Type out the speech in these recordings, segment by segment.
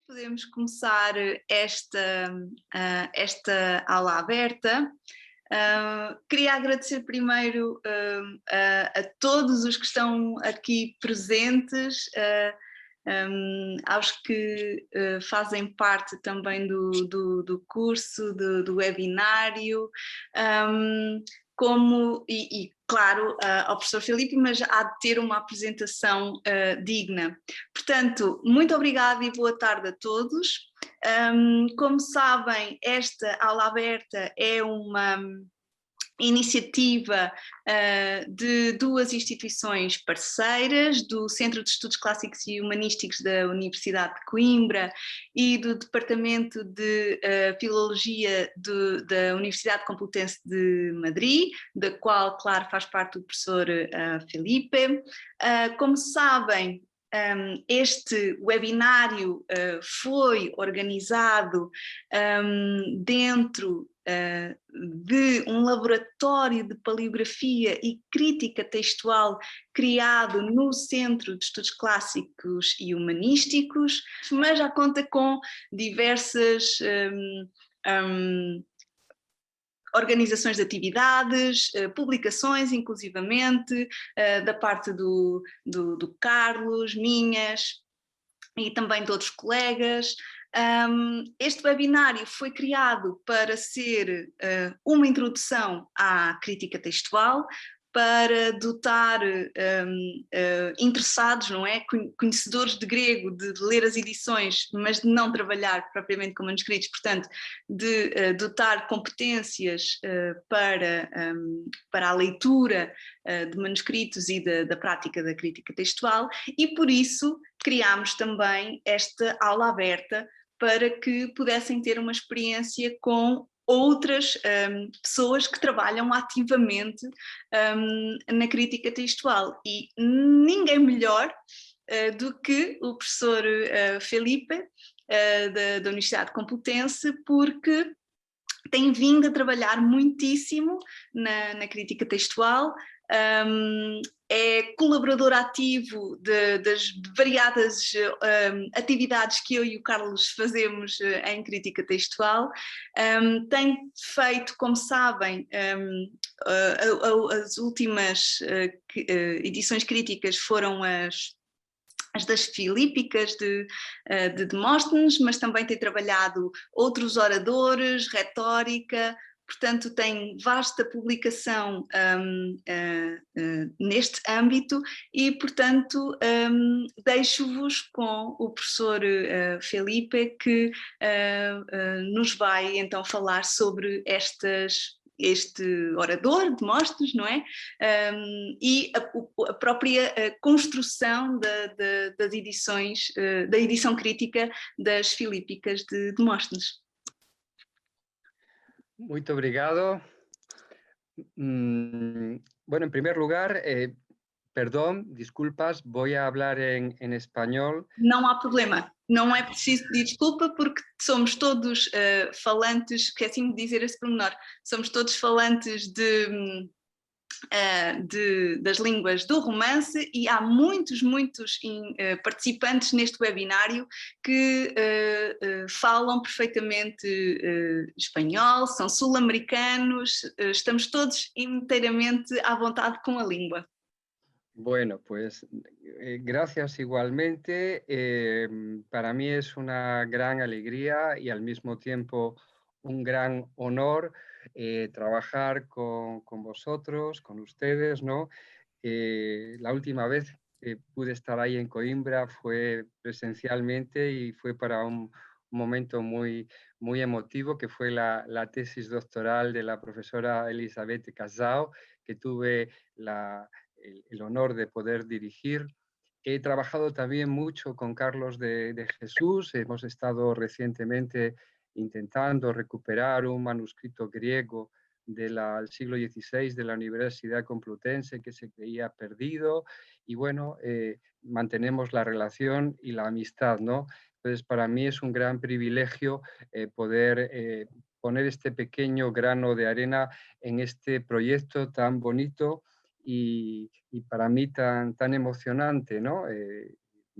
podemos começar esta aula aberta. Queria agradecer primeiro a todos os que estão aqui presentes, aos que fazem parte também do curso, do webinário, claro, ao professor Filipe, mas há de ter uma apresentação digna. Portanto, muito obrigada e boa tarde a todos. Como sabem, esta aula aberta é uma iniciativa de duas instituições parceiras, do Centro de Estudos Clássicos e Humanísticos da Universidade de Coimbra e do Departamento de Filologia da Universidade Complutense de Madrid, da qual, claro, faz parte o professor Filipe. Como sabem, este webinário foi organizado dentro de um laboratório de paleografia e crítica textual criado no Centro de Estudos Clássicos e Humanísticos, mas já conta com diversas organizações de atividades, publicações inclusivamente, da parte do Carlos, minhas e também de outros colegas. Este webinário foi criado para ser uma introdução à crítica textual, para dotar interessados, não é? Conhecedores de grego, de ler as edições, mas de não trabalhar propriamente com manuscritos, portanto, de dotar competências para a leitura de manuscritos e da prática da crítica textual, e por isso criámos também esta aula aberta para que pudessem ter uma experiência com outras pessoas que trabalham ativamente na crítica textual. E ninguém melhor do que o professor Filipe, da Universidade Complutense, porque tem vindo a trabalhar muitíssimo na crítica textual, é colaborador ativo das variadas atividades que eu e o Carlos fazemos em crítica textual, tem feito, como sabem, as últimas edições críticas foram as das filípicas de Demóstenes, mas também tem trabalhado outros oradores, retórica, portanto tem vasta publicação neste âmbito e, portanto, deixo-vos com o professor Filipe, que nos vai então falar sobre este orador, Demóstenes, não é? E a própria construção das edições, da edição crítica das filípicas de Demóstenes. Muito obrigado. Bueno, en primer lugar, perdón, disculpas, voy a hablar en español. Não há problema, não é preciso pedir desculpa porque somos todos falantes, esqueci-me de dizer esse pormenor, somos todos falantes das línguas do romance e há muitos participantes neste webinário que falam perfeitamente espanhol, são sul-americanos, estamos todos inteiramente à vontade com a língua. Bueno, pues gracias igualmente. Para mí es una gran alegría y al mismo tiempo un gran honor trabajar con vosotros, con ustedes, ¿no? La última vez que pude estar ahí en Coimbra fue presencialmente y fue para un momento muy, muy emotivo, que fue la tesis doctoral de la profesora Elisabeth Casao, que tuve el honor de poder dirigir. He trabajado también mucho con Carlos de Jesús. Hemos estado recientemente intentando recuperar un manuscrito griego del siglo XVI de la Universidad Complutense que se creía perdido, y bueno, mantenemos la relación y la amistad, ¿no? Entonces, para mí es un gran privilegio poder poner este pequeño grano de arena en este proyecto tan bonito y para mí tan emocionante, ¿no?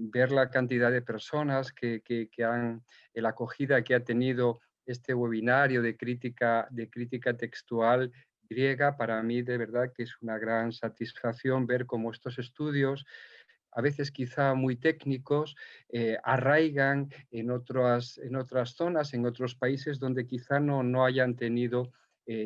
ver la cantidad de personas que han, la acogida que ha tenido este webinario de crítica textual griega, para mí de verdad que es una gran satisfacción ver cómo estos estudios, a veces quizá muy técnicos, arraigan en otras zonas, en otros países donde quizá no hayan tenido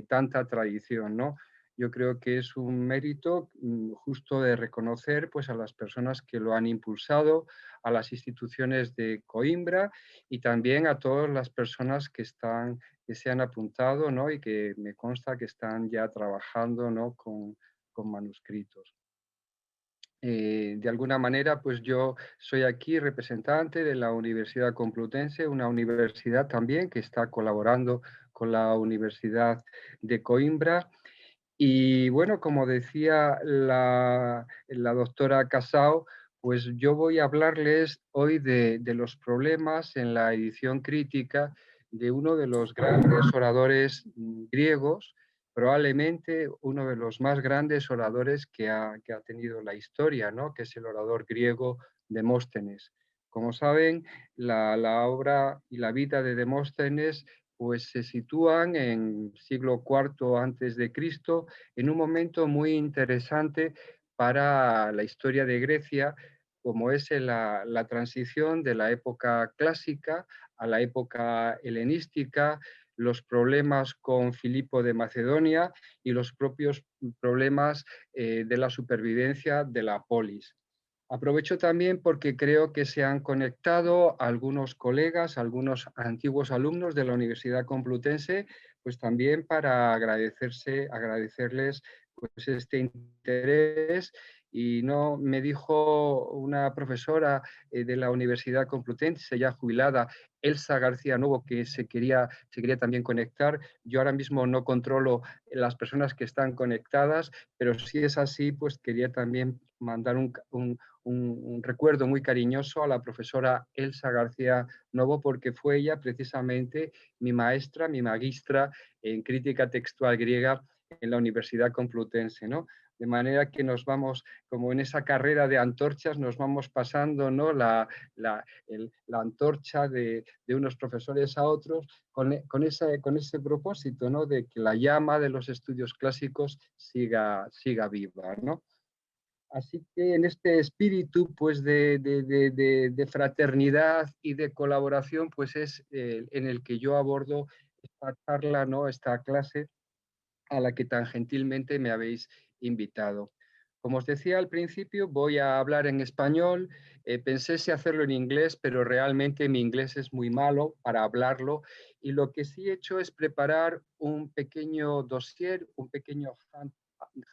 tanta tradición, ¿no? Yo creo que es un mérito justo de reconocer pues, a las personas que lo han impulsado, a las instituciones de Coimbra y también a todas las personas que se han apuntado, ¿no? Y que me consta que están ya trabajando, ¿no? con manuscritos. De alguna manera, pues yo soy aquí representante de la Universidad Complutense, una universidad también que está colaborando con la Universidad de Coimbra. Y bueno, como decía la doctora Casao, pues yo voy a hablarles hoy de los problemas en la edición crítica de uno de los grandes oradores griegos, probablemente uno de los más grandes oradores que ha tenido la historia, ¿no? Que es el orador griego Demóstenes. Como saben, la obra y la vida de Demóstenes pues se sitúan en siglo IV antes de Cristo, en un momento muy interesante para la historia de Grecia, como es la transición de la época clásica a la época helenística, los problemas con Filipo de Macedonia y los propios problemas de la supervivencia de la polis. Aprovecho también porque creo que se han conectado algunos colegas, algunos antiguos alumnos de la Universidad Complutense, pues también para agradecerles pues este interés. Y no me dijo una profesora de la Universidad Complutense, ya jubilada, Elsa García Novo, que se quería también conectar. Yo ahora mismo no controlo las personas que están conectadas, pero si es así, pues quería también mandar un recuerdo muy cariñoso a la profesora Elsa García Novo, porque fue ella precisamente mi maestra, mi magistra en crítica textual griega en la Universidad Complutense, ¿no? De manera que nos vamos, como en esa carrera de antorchas, nos vamos pasando, ¿no? la antorcha de unos profesores a otros con ese propósito, ¿no? De que la llama de los estudios clásicos siga viva, ¿no? Así que en este espíritu pues, de fraternidad y de colaboración, pues es en el que yo abordo esta charla, ¿no? Esta clase a la que tan gentilmente me habéis invitado. Como os decía al principio, voy a hablar en español. Pensé si hacerlo en inglés, pero realmente mi inglés es muy malo para hablarlo. Y lo que sí he hecho es preparar un pequeño dossier, un pequeño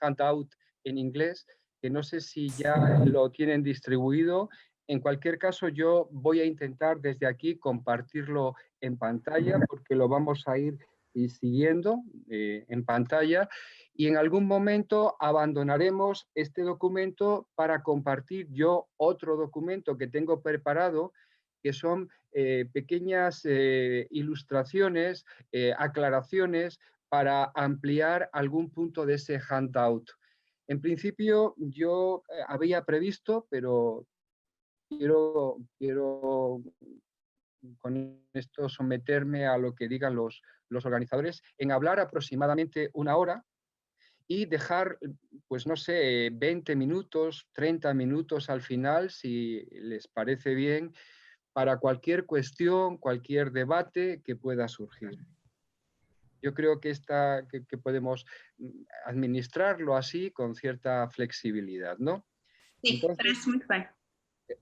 handout en inglés, que no sé si ya lo tienen distribuido. En cualquier caso, yo voy a intentar desde aquí compartirlo en pantalla porque lo vamos a ir siguiendo en pantalla y en algún momento abandonaremos este documento para compartir yo otro documento que tengo preparado, que son pequeñas ilustraciones, aclaraciones para ampliar algún punto de ese handout. En principio yo había previsto, pero quiero con esto someterme a lo que digan los organizadores, en hablar aproximadamente una hora y dejar, pues no sé, 20 minutos, 30 minutos al final, si les parece bien, para cualquier cuestión, cualquier debate que pueda surgir. Yo creo que podemos administrarlo así con cierta flexibilidad, ¿no? Sí, Entonces, parece muito bem.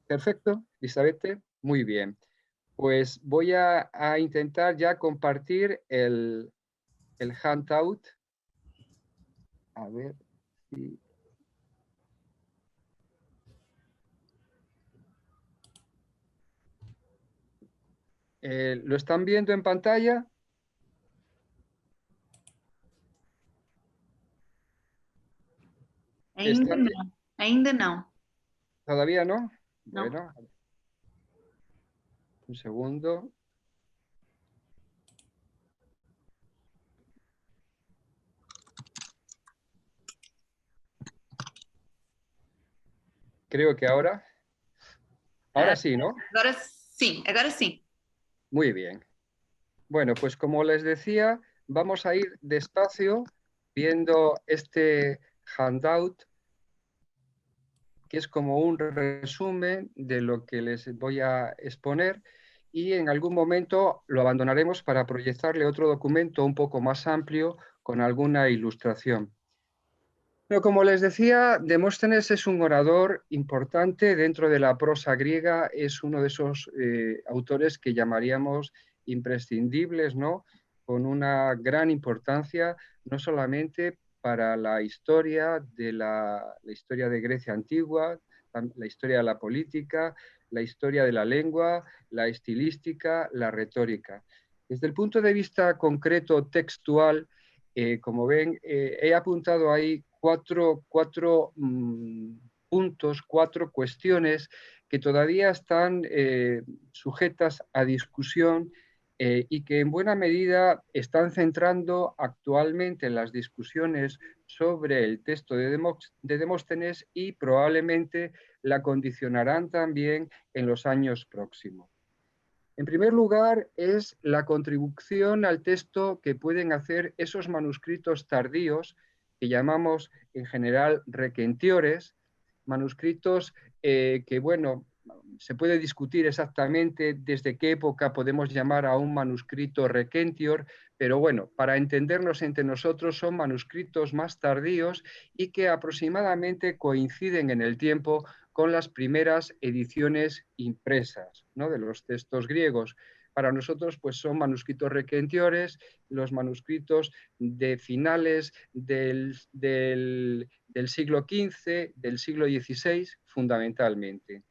perfecto, Elizabeth, muy bien. Pues voy a intentar ya compartir el handout. A ver si... ¿Lo están viendo en pantalla? Ainda ¿Están... não, ainda não. ¿Todavía no? Não. Bueno, un segundo. Creo que ahora Ahora sí, ¿no? Agora sim. Muy bien. Bueno, pues como les decía, vamos a ir despacio viendo este handout, que es como un resumen de lo que les voy a exponer, y en algún momento lo abandonaremos para proyectarle otro documento un poco más amplio con alguna ilustración. Pero como les decía, Demóstenes es un orador importante dentro de la prosa griega, es uno de esos autores que llamaríamos imprescindibles, ¿no? Con una gran importancia, no solamente para la historia la historia de Grecia antigua, la historia de la política, la historia de la lengua, la estilística, la retórica. Desde el punto de vista concreto textual, como ven, he apuntado ahí cuatro puntos, cuatro cuestiones que todavía están sujetas a discusión y que en buena medida están centrando actualmente las discusiones sobre el texto de Demóstenes y probablemente la condicionarán también en los años próximos. En primer lugar, es la contribución al texto que pueden hacer esos manuscritos tardíos, que llamamos en general requentiores, manuscritos que, bueno, se puede discutir exactamente desde qué época podemos llamar a un manuscrito requentior, pero bueno, para entendernos entre nosotros son manuscritos más tardíos y que aproximadamente coinciden en el tiempo con las primeras ediciones impresas, ¿no?, de los textos griegos. Para nosotros, pues son manuscritos requentiores, los manuscritos de finales del siglo XV, del siglo XVI, fundamentalmente.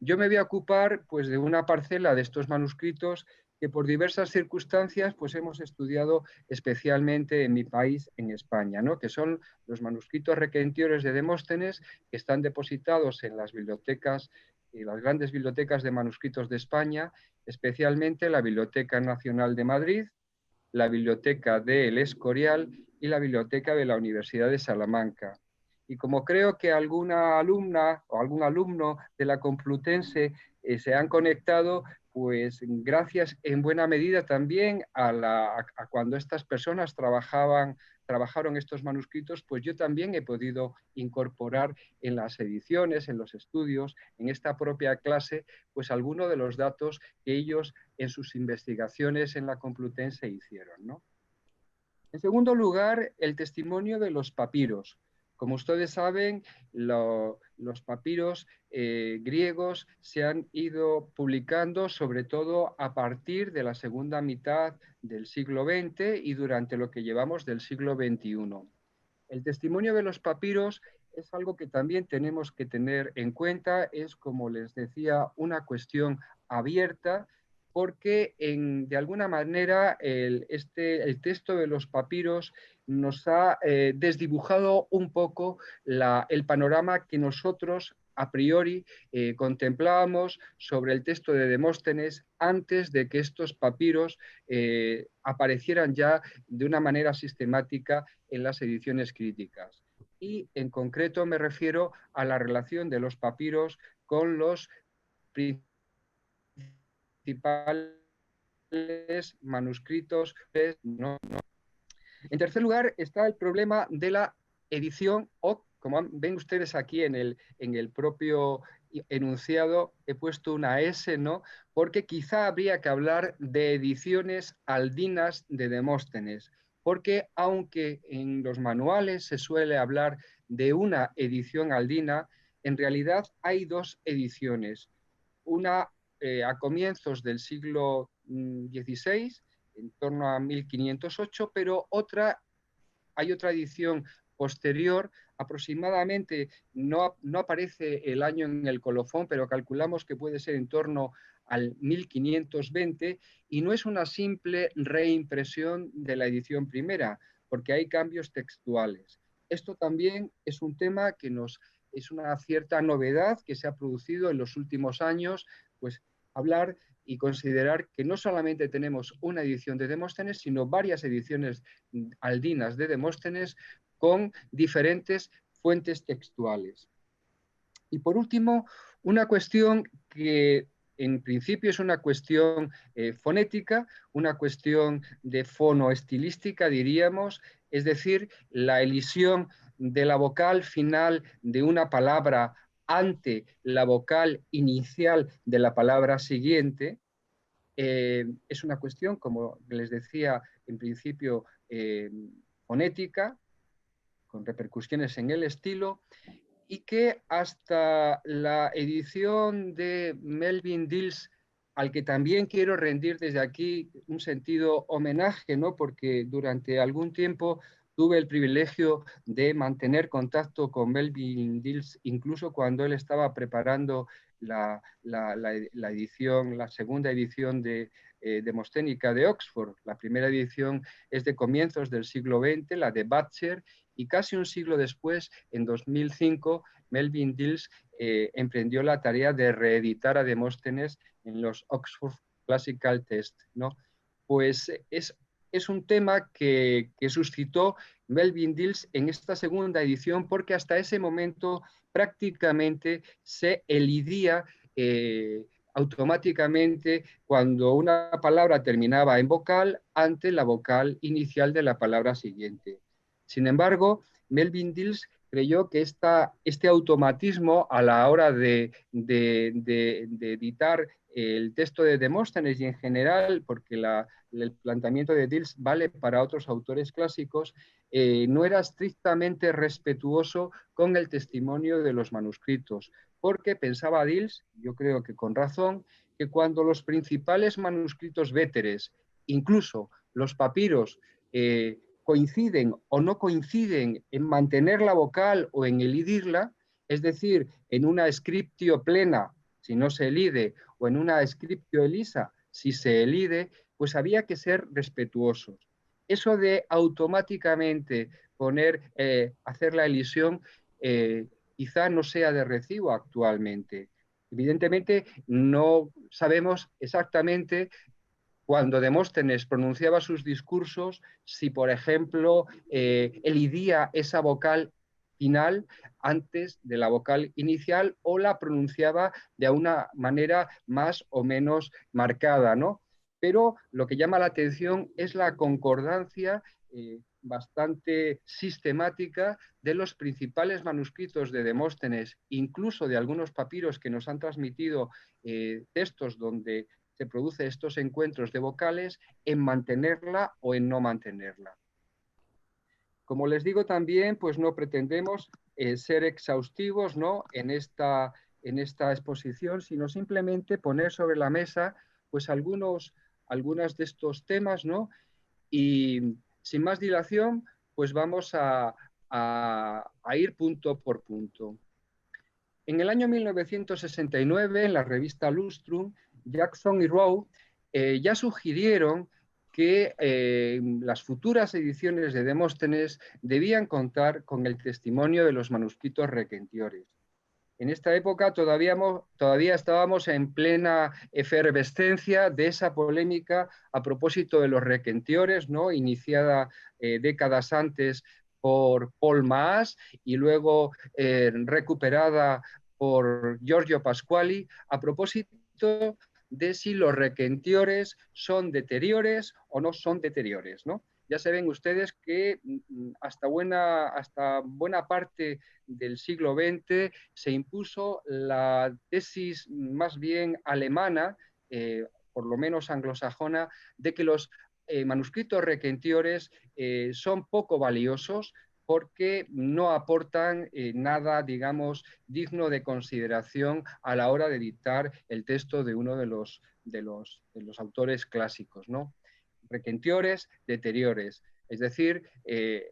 Yo me voy a ocupar, pues, de una parcela de estos manuscritos que por diversas circunstancias pues hemos estudiado especialmente en mi país, en España, ¿no?, que son los manuscritos requentiores de Demóstenes, que están depositados en las bibliotecas, las grandes bibliotecas de manuscritos de España, especialmente la Biblioteca Nacional de Madrid, la Biblioteca de El Escorial y la Biblioteca de la Universidad de Salamanca. Y como creo que alguna alumna o algún alumno de la Complutense se han conectado, pues gracias en buena medida también a cuando estas personas trabajaron estos manuscritos, pues yo también he podido incorporar en las ediciones, en los estudios, en esta propia clase, pues algunos de los datos que ellos en sus investigaciones en la Complutense hicieron, ¿no? En segundo lugar, el testimonio de los papiros. Como ustedes saben, los papiros griegos se han ido publicando sobre todo a partir de la segunda mitad del siglo XX y durante lo que llevamos del siglo XXI. El testimonio de los papiros es algo que también tenemos que tener en cuenta, es, como les decía, una cuestión abierta, porque de alguna manera el texto de los papiros nos ha desdibujado un poco el panorama que nosotros a priori contemplábamos sobre el texto de Demóstenes antes de que estos papiros aparecieran ya de una manera sistemática en las ediciones críticas. Y en concreto me refiero a la relación de los papiros con los principales manuscritos. En tercer lugar está el problema de la edición o, como ven ustedes aquí en el propio enunciado, he puesto una S, ¿no?, porque quizá habría que hablar de ediciones aldinas de Demóstenes, porque aunque en los manuales se suele hablar de una edición aldina, en realidad hay dos ediciones. Una a comienzos del siglo XVI, en torno a 1508, pero hay otra edición posterior, aproximadamente, no aparece el año en el colofón, pero calculamos que puede ser en torno al 1520, y no es una simple reimpresión de la edición primera, porque hay cambios textuales. Esto también es un tema que es una cierta novedad que se ha producido en los últimos años, pues hablar y considerar que no solamente tenemos una edición de Demóstenes, sino varias ediciones aldinas de Demóstenes con diferentes fuentes textuales. Y por último, una cuestión que en principio es una cuestión fonética, una cuestión de fonoestilística, diríamos, es decir, la elisión de la vocal final de una palabra ante la vocal inicial de la palabra siguiente. Es una cuestión, como les decía, en principio fonética, con repercusiones en el estilo, y que hasta la edición de Melvin Dills, al que también quiero rendir desde aquí un sentido homenaje, ¿no? Porque durante algún tiempo tuve el privilegio de mantener contacto con Melvin Dills, incluso cuando él estaba preparando la edición, la segunda edición de Demosténica de Oxford. La primera edición es de comienzos del siglo XX, la de Butcher, y casi un siglo después, en 2005, Melvin Dills emprendió la tarea de reeditar a Demóstenes en los Oxford Classical Text, ¿no? Pues es un tema que suscitó Melvin Dills en esta segunda edición, porque hasta ese momento prácticamente se elidía automáticamente cuando una palabra terminaba en vocal ante la vocal inicial de la palabra siguiente. Sin embargo, Melvin Dills creyó que este automatismo a la hora de editar el texto de Demóstenes y en general, porque el planteamiento de Dills vale para otros autores clásicos, no era estrictamente respetuoso con el testimonio de los manuscritos, porque pensaba Dills, yo creo que con razón, que cuando los principales manuscritos véteres, incluso los papiros, coinciden o no coinciden en mantener la vocal o en elidirla, es decir, en una scriptio plena, si no se elide, o en una scriptio elisa, si se elide, pues había que ser respetuosos. Eso de automáticamente hacer la elisión, quizá no sea de recibo actualmente. Evidentemente, no sabemos exactamente cuando Demóstenes pronunciaba sus discursos, si, por ejemplo, elidía esa vocal final antes de la vocal inicial o la pronunciaba de una manera más o menos marcada, ¿no? Pero lo que llama la atención es la concordancia bastante sistemática de los principales manuscritos de Demóstenes, incluso de algunos papiros que nos han transmitido textos donde se producen estos encuentros de vocales, en mantenerla o en no mantenerla. Como les digo también, pues no pretendemos ser exhaustivos, ¿no? en esta exposición, sino simplemente poner sobre la mesa pues algunos de estos temas, ¿no? Y sin más dilación, pues vamos a ir punto por punto. En el año 1969, en la revista Lustrum, Jackson y Rowe ya sugirieron que las futuras ediciones de Demóstenes debían contar con el testimonio de los manuscritos requentiores. En esta época todavía estábamos en plena efervescencia de esa polémica a propósito de los requentiores, ¿no? Iniciada décadas antes por Paul Maas y luego recuperada por Giorgio Pasquali a propósito de si los requentiores son deteriores o no son deteriores, ¿no? Ya saben ustedes que hasta buena parte del siglo XX se impuso la tesis más bien alemana, por lo menos anglosajona, de que los manuscritos requentiores son poco valiosos porque no aportan nada, digamos, digno de consideración a la hora de editar el texto de uno de los autores clásicos, ¿no? Requentiores, deteriores. Es decir,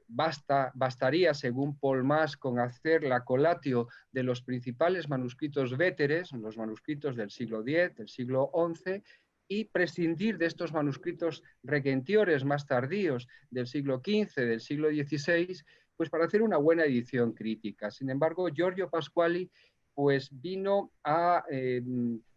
bastaría, según Paul Maas, con hacer la colatio de los principales manuscritos véteres, los manuscritos del siglo X, del siglo XI, y prescindir de estos manuscritos requentiores más tardíos del siglo XV, del siglo XVI, pues para hacer una buena edición crítica. Sin embargo, Giorgio Pasquali pues vino a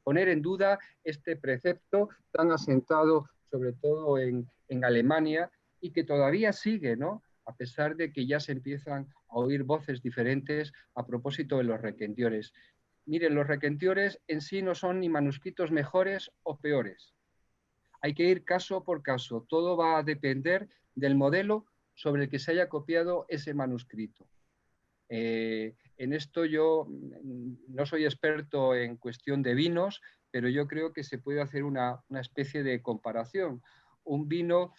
poner en duda este precepto tan asentado sobre todo en Alemania, y que todavía sigue, ¿no? A pesar de que ya se empiezan a oír voces diferentes a propósito de los requentiores. miren, los requentiores en sí no son ni manuscritos mejores o peores. Hay que ir caso por caso. Todo va a depender del modelo sobre el que se haya copiado ese manuscrito. En esto yo no soy experto en cuestión de vinos, pero yo creo que se puede hacer una especie de comparación. Un vino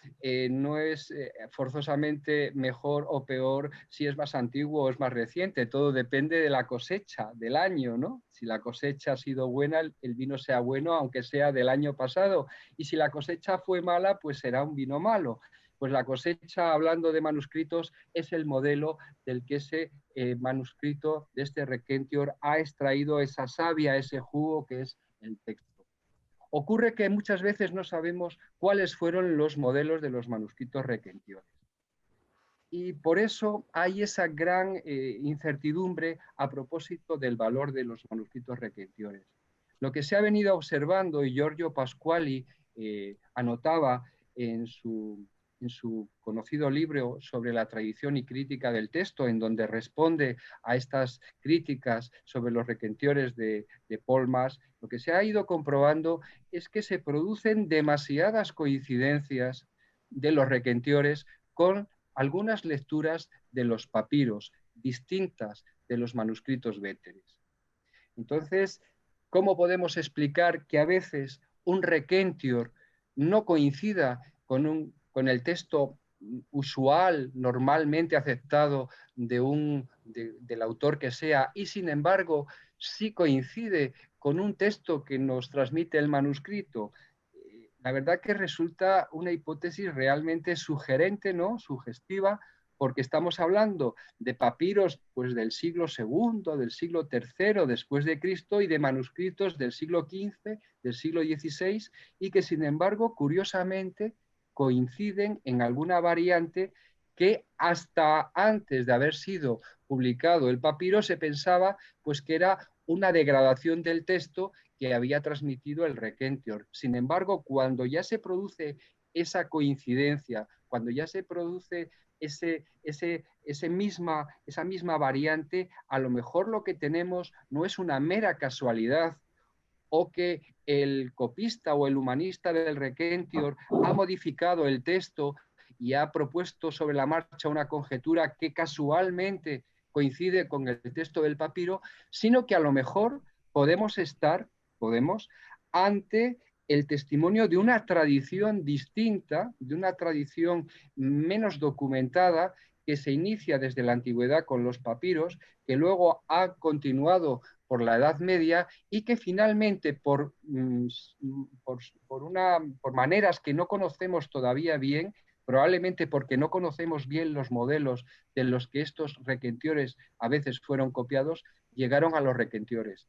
no es forzosamente mejor o peor si es más antiguo o es más reciente, todo depende de la cosecha, del año, ¿no? Si la cosecha ha sido buena, el vino sea bueno, aunque sea del año pasado, y si la cosecha fue mala, pues será un vino malo. Pues la cosecha, hablando de manuscritos, es el modelo del que ese manuscrito de este Requentior ha extraído esa savia, ese jugo que es el texto. Ocurre que muchas veces no sabemos cuáles fueron los modelos de los manuscritos Requentiores. Y por eso hay esa gran incertidumbre a propósito del valor de los manuscritos Requentiores. Lo que se ha venido observando, y Giorgio Pasquali anotaba en su conocido libro sobre la tradición y crítica del texto, en donde responde a estas críticas sobre los requentiores de Paul Mas, lo que se ha ido comprobando es que se producen demasiadas coincidencias de los requentiores con algunas lecturas de los papiros distintas de los manuscritos véteres. Entonces, ¿cómo podemos explicar que a veces un requentior no coincida con el texto usual, normalmente aceptado del autor que sea, y sin embargo sí coincide con un texto que nos transmite el manuscrito? La verdad que resulta una hipótesis realmente sugerente, ¿no? Sugestiva, porque estamos hablando de papiros pues, del siglo II, del siglo III después de Cristo y de manuscritos del siglo XV, del siglo XVI, y que sin embargo, curiosamente, coinciden en alguna variante que hasta antes de haber sido publicado el papiro se pensaba pues, que era una degradación del texto que había transmitido el Requentior. Sin embargo, cuando ya se produce esa coincidencia, cuando ya se produce esa misma variante, a lo mejor lo que tenemos no es una mera casualidad o que el copista o el humanista del Requentior ha modificado el texto y ha propuesto sobre la marcha una conjetura que casualmente coincide con el texto del papiro, sino que a lo mejor podemos estar ante el testimonio de una tradición distinta, de una tradición menos documentada, que se inicia desde la antigüedad con los papiros, que luego ha continuado por la Edad Media y que finalmente por maneras que no conocemos todavía bien, probablemente porque no conocemos bien los modelos de los que estos requentiores a veces fueron copiados, llegaron a los requentiores.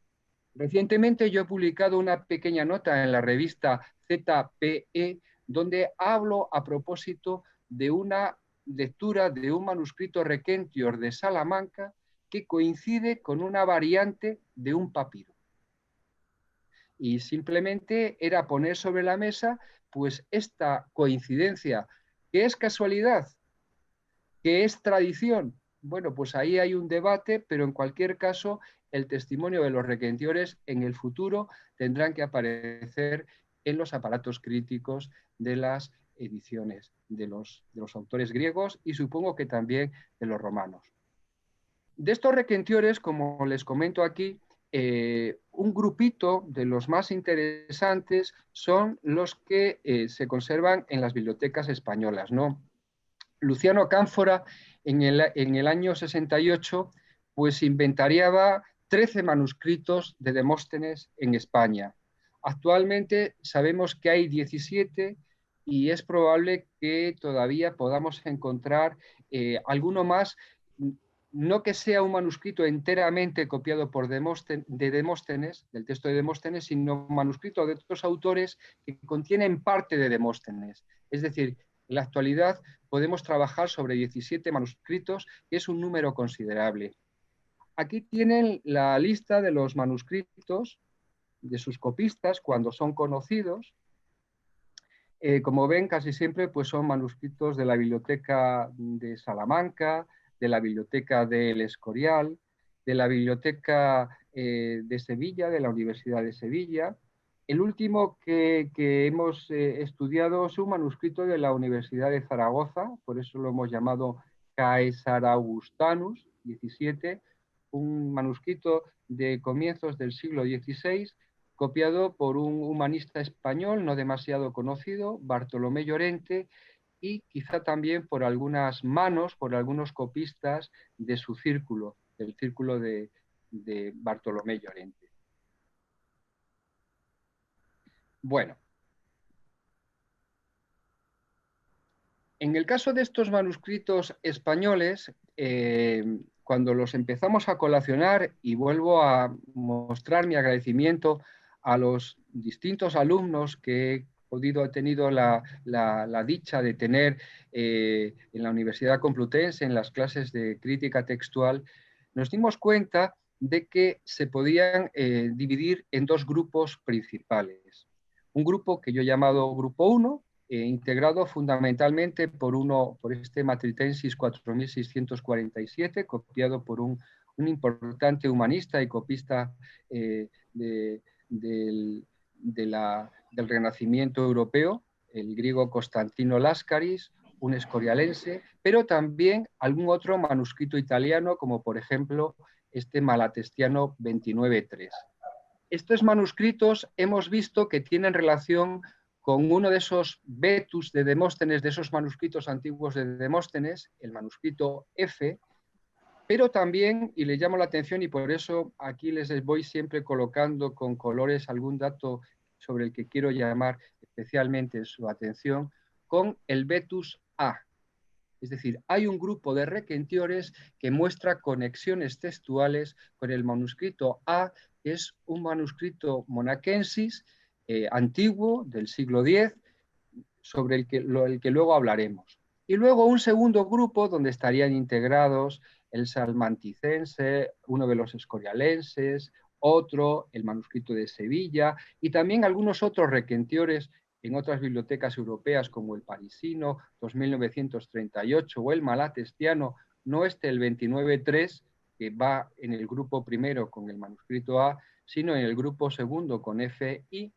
Recientemente yo he publicado una pequeña nota en la revista ZPE donde hablo a propósito de una lectura de un manuscrito Requentior de Salamanca que coincide con una variante de un papiro. Y simplemente era poner sobre la mesa pues esta coincidencia, que es casualidad, que es tradición. Bueno, pues ahí hay un debate, pero en cualquier caso el testimonio de los requentiores en el futuro tendrán que aparecer en los aparatos críticos de las ediciones de los autores griegos y supongo que también de los romanos. De estos requentiores, como les comento aquí, un grupito de los más interesantes son los que se conservan en las bibliotecas españolas, ¿no? Luciano Cánfora, en el año 68, pues inventariaba 13 manuscritos de Demóstenes en España. Actualmente sabemos que hay 17 y es probable que todavía podamos encontrar alguno más, no que sea un manuscrito enteramente copiado por Demóstenes, del texto de Demóstenes, sino un manuscrito de otros autores que contienen parte de Demóstenes. Es decir, en la actualidad podemos trabajar sobre 17 manuscritos, que es un número considerable. Aquí tienen la lista de los manuscritos de sus copistas cuando son conocidos. Como ven, casi siempre pues, son manuscritos de la Biblioteca de Salamanca, de la Biblioteca del Escorial, de la Biblioteca de Sevilla, de la Universidad de Sevilla. El último que hemos estudiado es un manuscrito de la Universidad de Zaragoza, por eso lo hemos llamado Caesar Augustanus XVII, un manuscrito de comienzos del siglo XVI, copiado por un humanista español no demasiado conocido, Bartolomé Llorente, y quizá también por algunas manos, por algunos copistas de su círculo, del círculo de Bartolomé Llorente. Bueno, en el caso de estos manuscritos españoles, cuando los empezamos a colacionar, y vuelvo a mostrar mi agradecimiento a los distintos alumnos que he tenido la dicha de tener en la Universidad Complutense, en las clases de crítica textual, nos dimos cuenta de que se podían dividir en dos grupos principales. Un grupo que yo he llamado Grupo 1, integrado fundamentalmente por este Matritensis 4647, copiado por un importante humanista y copista del Renacimiento europeo, el griego Constantino Lascaris, un escorialense, pero también algún otro manuscrito italiano, como por ejemplo este Malatestiano 29.3. Estos manuscritos hemos visto que tienen relación con uno de esos vetus de Demóstenes, de esos manuscritos antiguos de Demóstenes, el manuscrito F, pero también, y le llamo la atención, y por eso aquí les voy siempre colocando con colores algún dato sobre el que quiero llamar especialmente su atención, con el vetus A. Es decir, hay un grupo de requentiores que muestra conexiones textuales con el manuscrito A, que es un manuscrito monacensis antiguo del siglo X, sobre el que luego hablaremos. Y luego un segundo grupo donde estarían integrados el salmanticense, uno de los escorialenses, otro, el manuscrito de Sevilla, y también algunos otros requentiores en otras bibliotecas europeas como el parisino 2938 o el malatestiano, no el 29.3, que va en el grupo primero con el manuscrito A, sino en el grupo segundo con FI,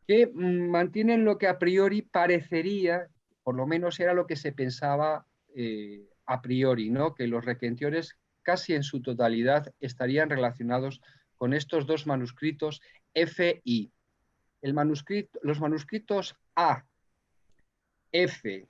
que mantienen lo que a priori parecería, por lo menos era lo que se pensaba a priori, ¿no? Que los requentiores casi en su totalidad estarían relacionados con estos dos manuscritos FI. Los manuscritos A, F,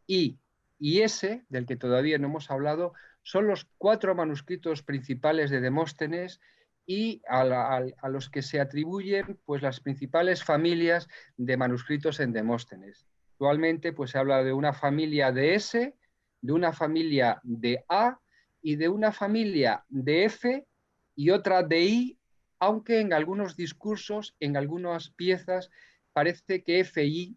I y S, del que todavía no hemos hablado, son los 4 manuscritos principales de Demóstenes y a los que se atribuyen pues, las principales familias de manuscritos en Demóstenes. Actualmente pues, se habla de una familia de S, de una familia de A y de una familia de F y otra de I, aunque en algunos discursos, en algunas piezas, parece que FI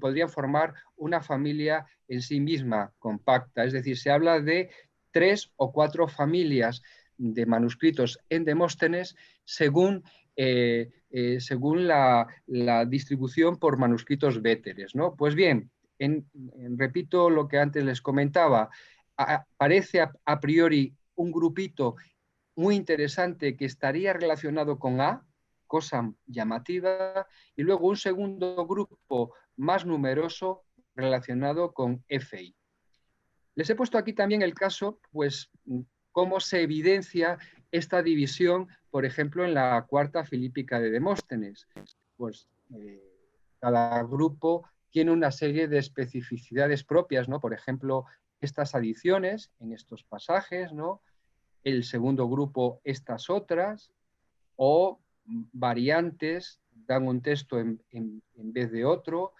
podrían formar una familia en sí misma compacta. Es decir, se habla de 3 o 4 familias de manuscritos en Demóstenes según la distribución por manuscritos véteres, ¿no? Pues bien, repito lo que antes les comentaba, parece a priori un grupito muy interesante que estaría relacionado con A, cosa llamativa, y luego un segundo grupo más numeroso relacionado con FI. Les he puesto aquí también el caso, pues, cómo se evidencia esta división, por ejemplo, en la cuarta filípica de Demóstenes. Pues cada grupo tiene una serie de especificidades propias, ¿no? Por ejemplo, estas adiciones en estos pasajes, ¿no? El segundo grupo estas otras, o variantes, dan un texto en vez de otro,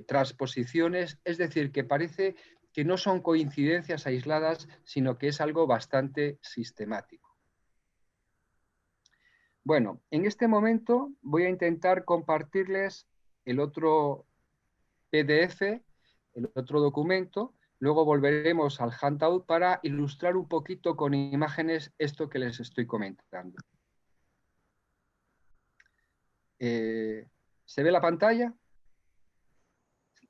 transposiciones, es decir, que parece que no son coincidencias aisladas, sino que es algo bastante sistemático. Bueno, en este momento voy a intentar compartirles el otro PDF, el otro documento. Luego volveremos al handout para ilustrar un poquito con imágenes esto que les estoy comentando. ¿Se ve la pantalla?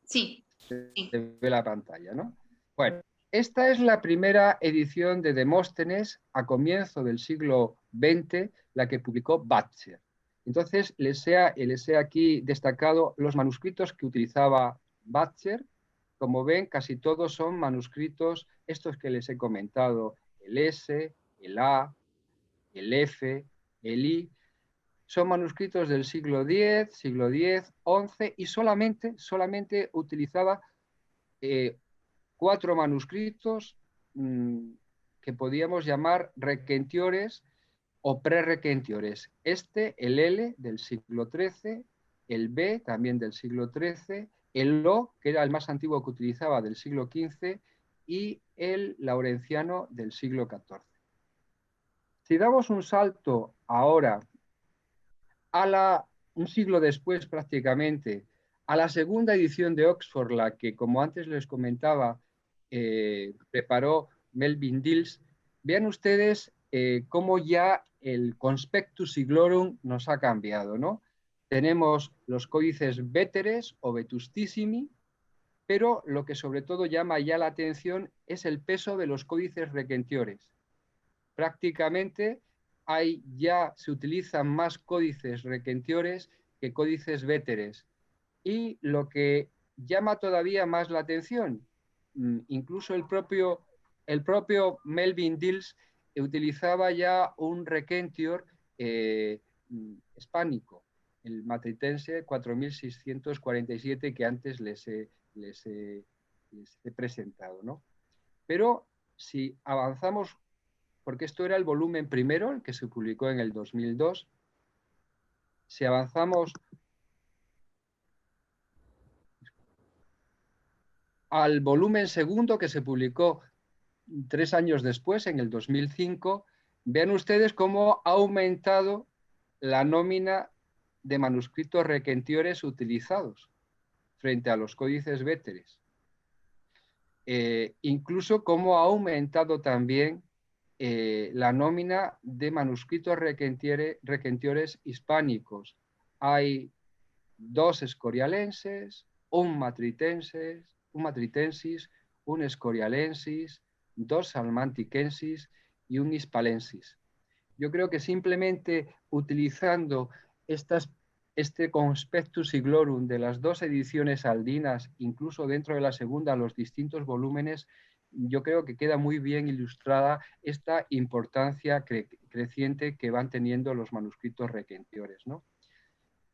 Sí. Se ve la pantalla, ¿no? Bueno, Esta es la primera edición de Demóstenes a comienzo del siglo XX, la que publicó Butcher. Entonces, les he aquí destacado los manuscritos que utilizaba Butcher. Como ven, casi todos son manuscritos, estos que les he comentado, el S, el A, el F, el I, son manuscritos del siglo X, XI y solamente utilizaba 4 manuscritos que podíamos llamar requentiores o pre-requentiores. El L del siglo XIII, el B también del siglo XIII, el O, que era el más antiguo que utilizaba del siglo XV, y el laurenciano del siglo XIV. Si damos un salto ahora un siglo después prácticamente, a la segunda edición de Oxford, la que, como antes les comentaba, preparó Melvin Dills, vean ustedes cómo ya el Conspectus Siglorum nos ha cambiado, ¿no? Tenemos los códices Veteres o Vetustissimi, pero lo que sobre todo llama ya la atención es el peso de los códices requentiores. Prácticamente ya se utilizan más códices requentiores que códices Veteres. Y lo que llama todavía más la atención, incluso el propio Melvin Dills utilizaba ya un requentior hispánico, el matritense 4647 que antes les he presentado, ¿no? Pero si avanzamos, porque esto era el volumen primero, el que se publicó en el 2002, si avanzamos al volumen segundo, que se publicó 3 años después, en el 2005, vean ustedes cómo ha aumentado la nómina de manuscritos requentiores utilizados frente a los códices Veteres. Incluso cómo ha aumentado también la nómina de manuscritos requentiores hispánicos. Hay 2 escorialenses, un matritensis, un escorialensis, 2 salmanticensis y un hispalensis. Yo creo que simplemente utilizando este Conspectus Siglorum de las 2 ediciones aldinas, incluso dentro de la segunda, los distintos volúmenes, yo creo que queda muy bien ilustrada esta importancia creciente que van teniendo los manuscritos requentiores, ¿no?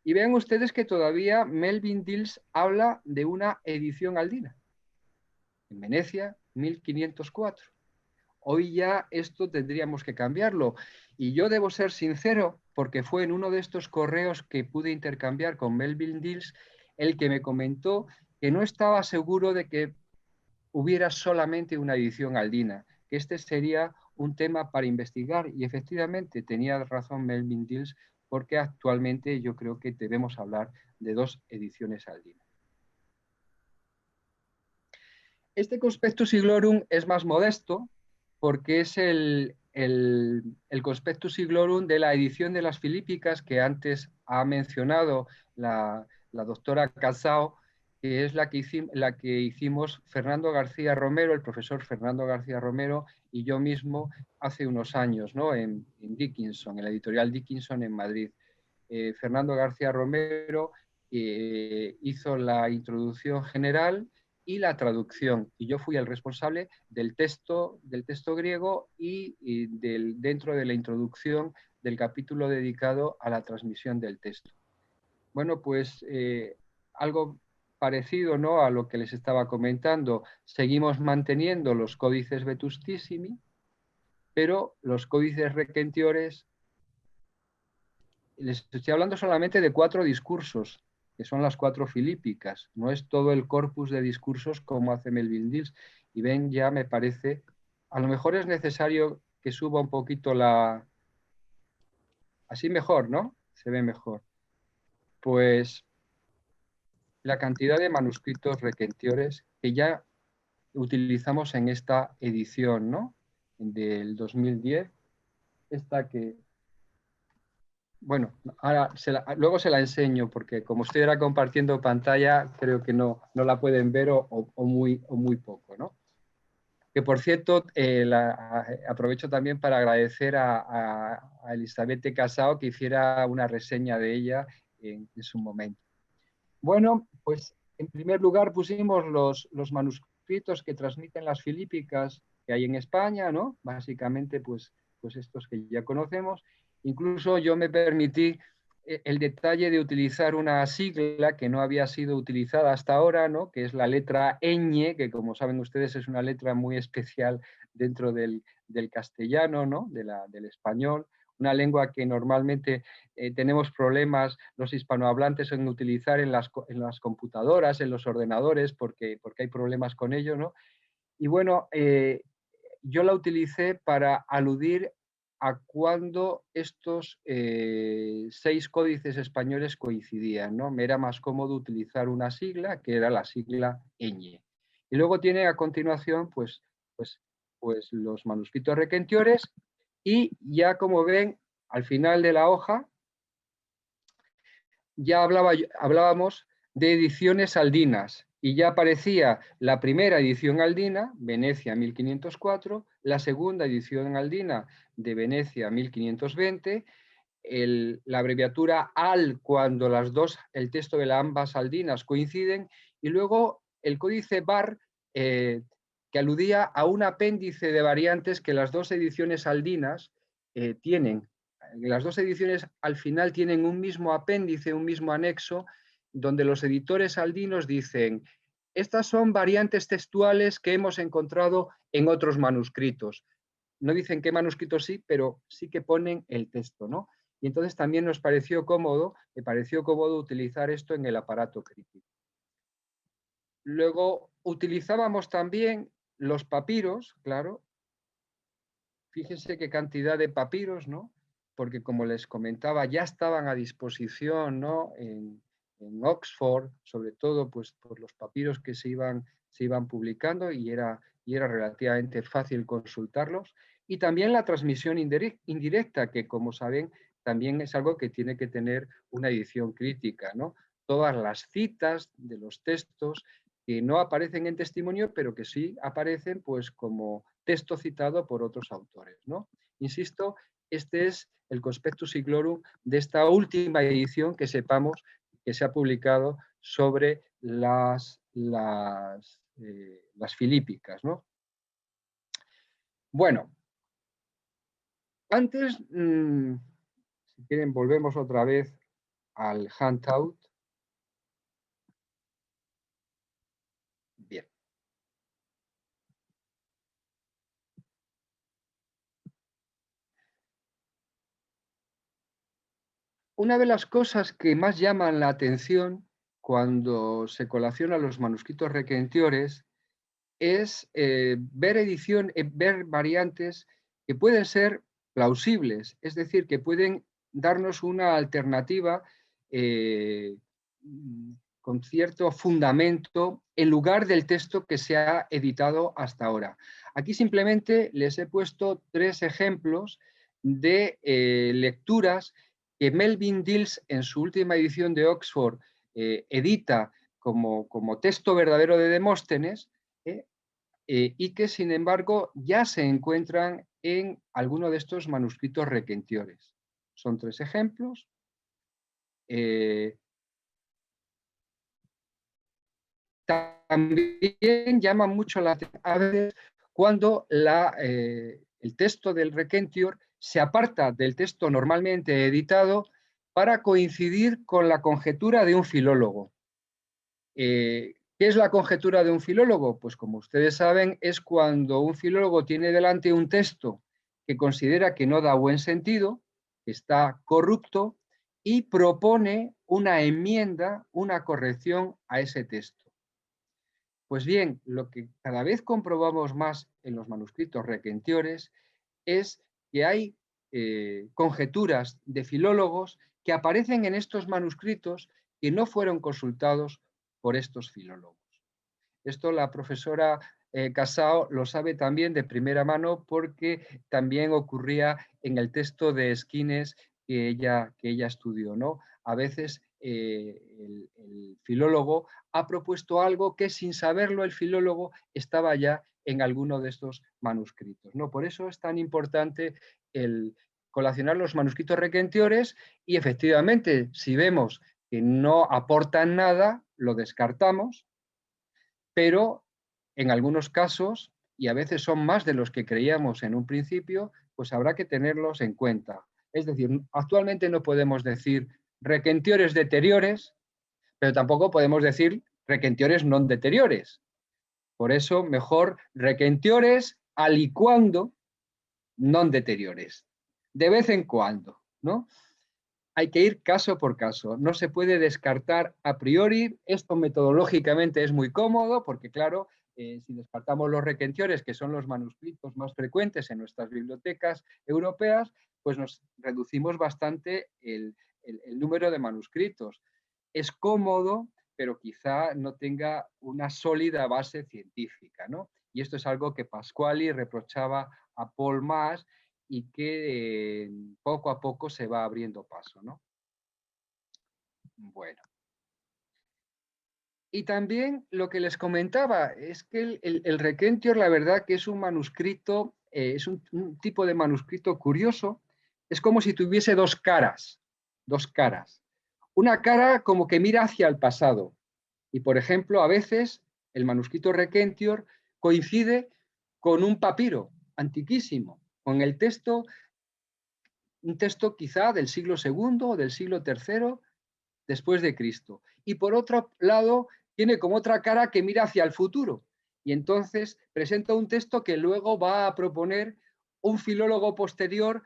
Y vean ustedes que todavía Melvin Dills habla de una edición aldina. En Venecia, 1504. Hoy ya esto tendríamos que cambiarlo. Y yo debo ser sincero, porque fue en uno de estos correos que pude intercambiar con Melvin Dills el que me comentó que no estaba seguro de que hubiera solamente una edición aldina, que este sería un tema para investigar. Y efectivamente tenía razón Melvin Dills, porque actualmente yo creo que debemos hablar de 2 ediciones aldinas. Este Conspectus Siglorum es más modesto porque es el Conspectus Siglorum de la edición de las Filípicas que antes ha mencionado la doctora Casao, que es la que hicimos Fernando García Romero, el profesor Fernando García Romero y yo mismo hace unos años, ¿no? en Dickinson, en la editorial Dickinson en Madrid. Fernando García Romero hizo la introducción general y la traducción, y yo fui el responsable del texto griego y dentro de la introducción del capítulo dedicado a la transmisión del texto. Bueno, pues algo parecido, ¿no?, a lo que les estaba comentando. Seguimos manteniendo los códices Vetustissimi, pero los códices requentiores, les estoy hablando solamente de 4 discursos, que son las 4 filípicas, no es todo el corpus de discursos como hace Melvin Dills. Y ven, ya me parece, a lo mejor es necesario que suba un poquito así mejor, ¿no? Se ve mejor. Pues la cantidad de manuscritos requentiores que ya utilizamos en esta edición, ¿no?, del 2010, esta que... Bueno, ahora luego se la enseño porque como estoy ahora compartiendo pantalla, creo que no la pueden ver o muy poco, ¿no? que por cierto, aprovecho también para agradecer a Elizabeth Casao que hiciera una reseña de ella en su momento. Bueno, pues en primer lugar pusimos los manuscritos que transmiten las filípicas que hay en España, ¿no? Básicamente, pues estos que ya conocemos. Incluso yo me permití el detalle de utilizar una sigla que no había sido utilizada hasta ahora, ¿no? Que es la letra ñ, que como saben ustedes es una letra muy especial dentro del castellano, ¿no? Del español, una lengua que normalmente tenemos problemas los hispanohablantes en utilizar en las computadoras, en los ordenadores, porque hay problemas con ello, ¿no? Y bueno, yo la utilicé para aludir a cuando estos 6 códices españoles coincidían, ¿no? Me era más cómodo utilizar una sigla, que era la sigla ñ. Y luego tiene a continuación, pues los manuscritos requentiores, y ya como ven, al final de la hoja, ya hablábamos de ediciones aldinas, y ya aparecía la primera edición aldina, Venecia 1504, la segunda edición aldina de Venecia 1520, la abreviatura AL cuando el texto de las ambas aldinas coinciden, y luego el códice BAR, que aludía a un apéndice de variantes que las dos ediciones aldinas tienen. Las dos ediciones al final tienen un mismo apéndice, un mismo anexo, donde los editores aldinos dicen: estas son variantes textuales que hemos encontrado en otros manuscritos. No dicen qué manuscritos sí, pero sí que ponen el texto, ¿no? Y entonces también nos pareció cómodo, me pareció cómodo utilizar esto en el aparato crítico. Luego utilizábamos también los papiros, claro. Fíjense qué cantidad de papiros, ¿no? Porque como les comentaba, ya estaban a disposición, ¿no? En Oxford, sobre todo pues, por los papiros que se iban publicando, y era relativamente fácil consultarlos. Y también la transmisión indirecta, que como saben, también es algo que tiene que tener una edición crítica, ¿no? Todas las citas de los textos que no aparecen en testimonio, pero que sí aparecen pues como texto citado por otros autores, ¿no? Insisto, este es el Conspectus Siglorum de esta última edición que sepamos que se ha publicado sobre las filípicas, ¿no? Bueno, antes, si quieren, volvemos otra vez al handout. Bien. Una de las cosas que más llaman la atención cuando se coleccionan los manuscritos requentiores es ver variantes que pueden ser plausibles, es decir, que pueden darnos una alternativa con cierto fundamento en lugar del texto que se ha editado hasta ahora. Aquí simplemente les he puesto 3 ejemplos de lecturas que Melvin Dills en su última edición de Oxford edita como texto verdadero de Demóstenes, y que sin embargo ya se encuentran en alguno de estos manuscritos requentiores. Son 3 ejemplos. También llama mucho la atención a veces cuando el texto del requentior se aparta del texto normalmente editado para coincidir con la conjetura de un filólogo. ¿Qué es la conjetura de un filólogo? Pues como ustedes saben, es cuando un filólogo tiene delante un texto que considera que no da buen sentido, que está corrupto, y propone una enmienda, una corrección a ese texto. Pues bien, lo que cada vez comprobamos más en los manuscritos requentiores es que hay conjeturas de filólogos que aparecen en estos manuscritos que no fueron consultados por estos filólogos. Esto la profesora Casao lo sabe también de primera mano porque también ocurría en el texto de Esquines que ella estudió, ¿no? A veces el filólogo ha propuesto algo que sin saberlo el filólogo estaba ya en alguno de estos manuscritos, ¿no? Por eso es tan importante el colacionar los manuscritos requentiores y efectivamente, si vemos que no aportan nada, lo descartamos, pero en algunos casos, y a veces son más de los que creíamos en un principio, pues habrá que tenerlos en cuenta. Es decir, actualmente no podemos decir requentiores deteriores, pero tampoco podemos decir requentiores non deteriores. Por eso, mejor requentiores alicuando non deteriores. De vez en cuando, ¿no? Hay que ir caso por caso. No se puede descartar a priori. Esto metodológicamente es muy cómodo porque, claro, si descartamos los requentiores, que son los manuscritos más frecuentes en nuestras bibliotecas europeas, pues nos reducimos bastante el número de manuscritos. Es cómodo, pero quizá no tenga una sólida base científica, ¿no? Y esto es algo que Pasquali reprochaba a Paul Maas y que poco a poco se va abriendo paso, ¿no? Bueno. Y también lo que les comentaba es que el Requentior, la verdad que es un manuscrito, es un tipo de manuscrito curioso, es como si tuviese dos caras. Una cara como que mira hacia el pasado. Y, por ejemplo, a veces el manuscrito Requentior coincide con un papiro antiquísimo, con el texto, un texto quizá del siglo II o del siglo III después de Cristo. Y por otro lado, tiene como otra cara que mira hacia el futuro. Y entonces presenta un texto que luego va a proponer un filólogo posterior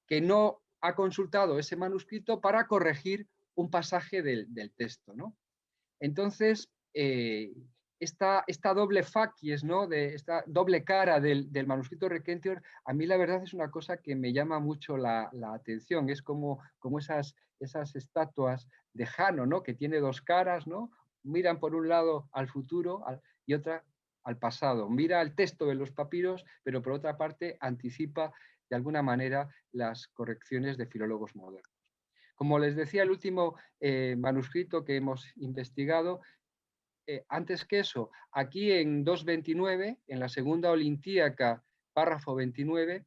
que no ha consultado ese manuscrito para corregir un pasaje del texto, ¿no? Entonces, esta doble facies, ¿no? Esta doble cara del manuscrito Requentior, a mí la verdad es una cosa que me llama mucho la atención. Es como esas estatuas de Jano, ¿no? Que tiene dos caras, ¿no? Miran por un lado al futuro y otra al pasado. Mira el texto de los papiros, pero por otra parte anticipa de alguna manera las correcciones de filólogos modernos. Como les decía, el último manuscrito que hemos investigado, antes que eso, aquí en 229, en la segunda olintíaca, párrafo 29,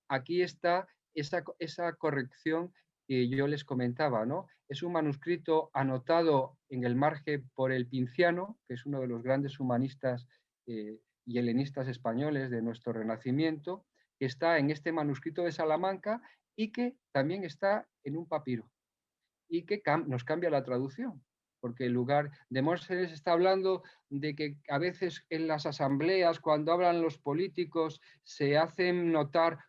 aquí está esa corrección que yo les comentaba, ¿no? Es un manuscrito anotado en el margen por el Pinciano, que es uno de los grandes humanistas y helenistas españoles de nuestro Renacimiento, que está en este manuscrito de Salamanca y que también está en un papiro y que nos cambia la traducción, porque en lugar de Móstoles está hablando de que a veces en las asambleas, cuando hablan los políticos, se hacen notar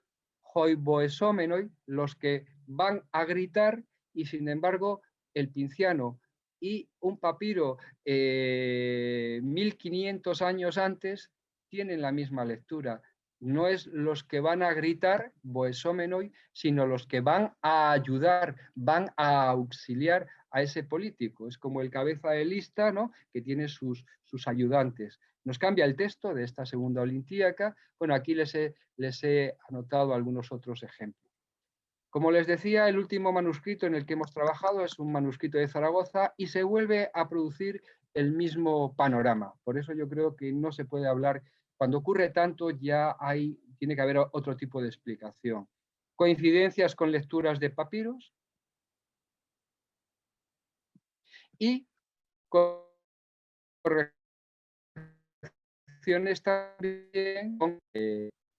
hoi boesómenoi, los que van a gritar, y sin embargo el Pinciano y un papiro 1500 años antes tienen la misma lectura. No es los que van a gritar, boesómenoi, sino los que van a ayudar, van a auxiliar a ese político. Es como el cabeza de lista, ¿no? Que tiene sus ayudantes. Nos cambia el texto de esta segunda olintíaca. Bueno, aquí les he anotado algunos otros ejemplos. Como les decía, el último manuscrito en el que hemos trabajado es un manuscrito de Zaragoza y se vuelve a producir el mismo panorama. Por eso yo creo que no se puede hablar, cuando ocurre tanto ya tiene que haber otro tipo de explicación. Coincidencias con lecturas de papiros y correcciones también con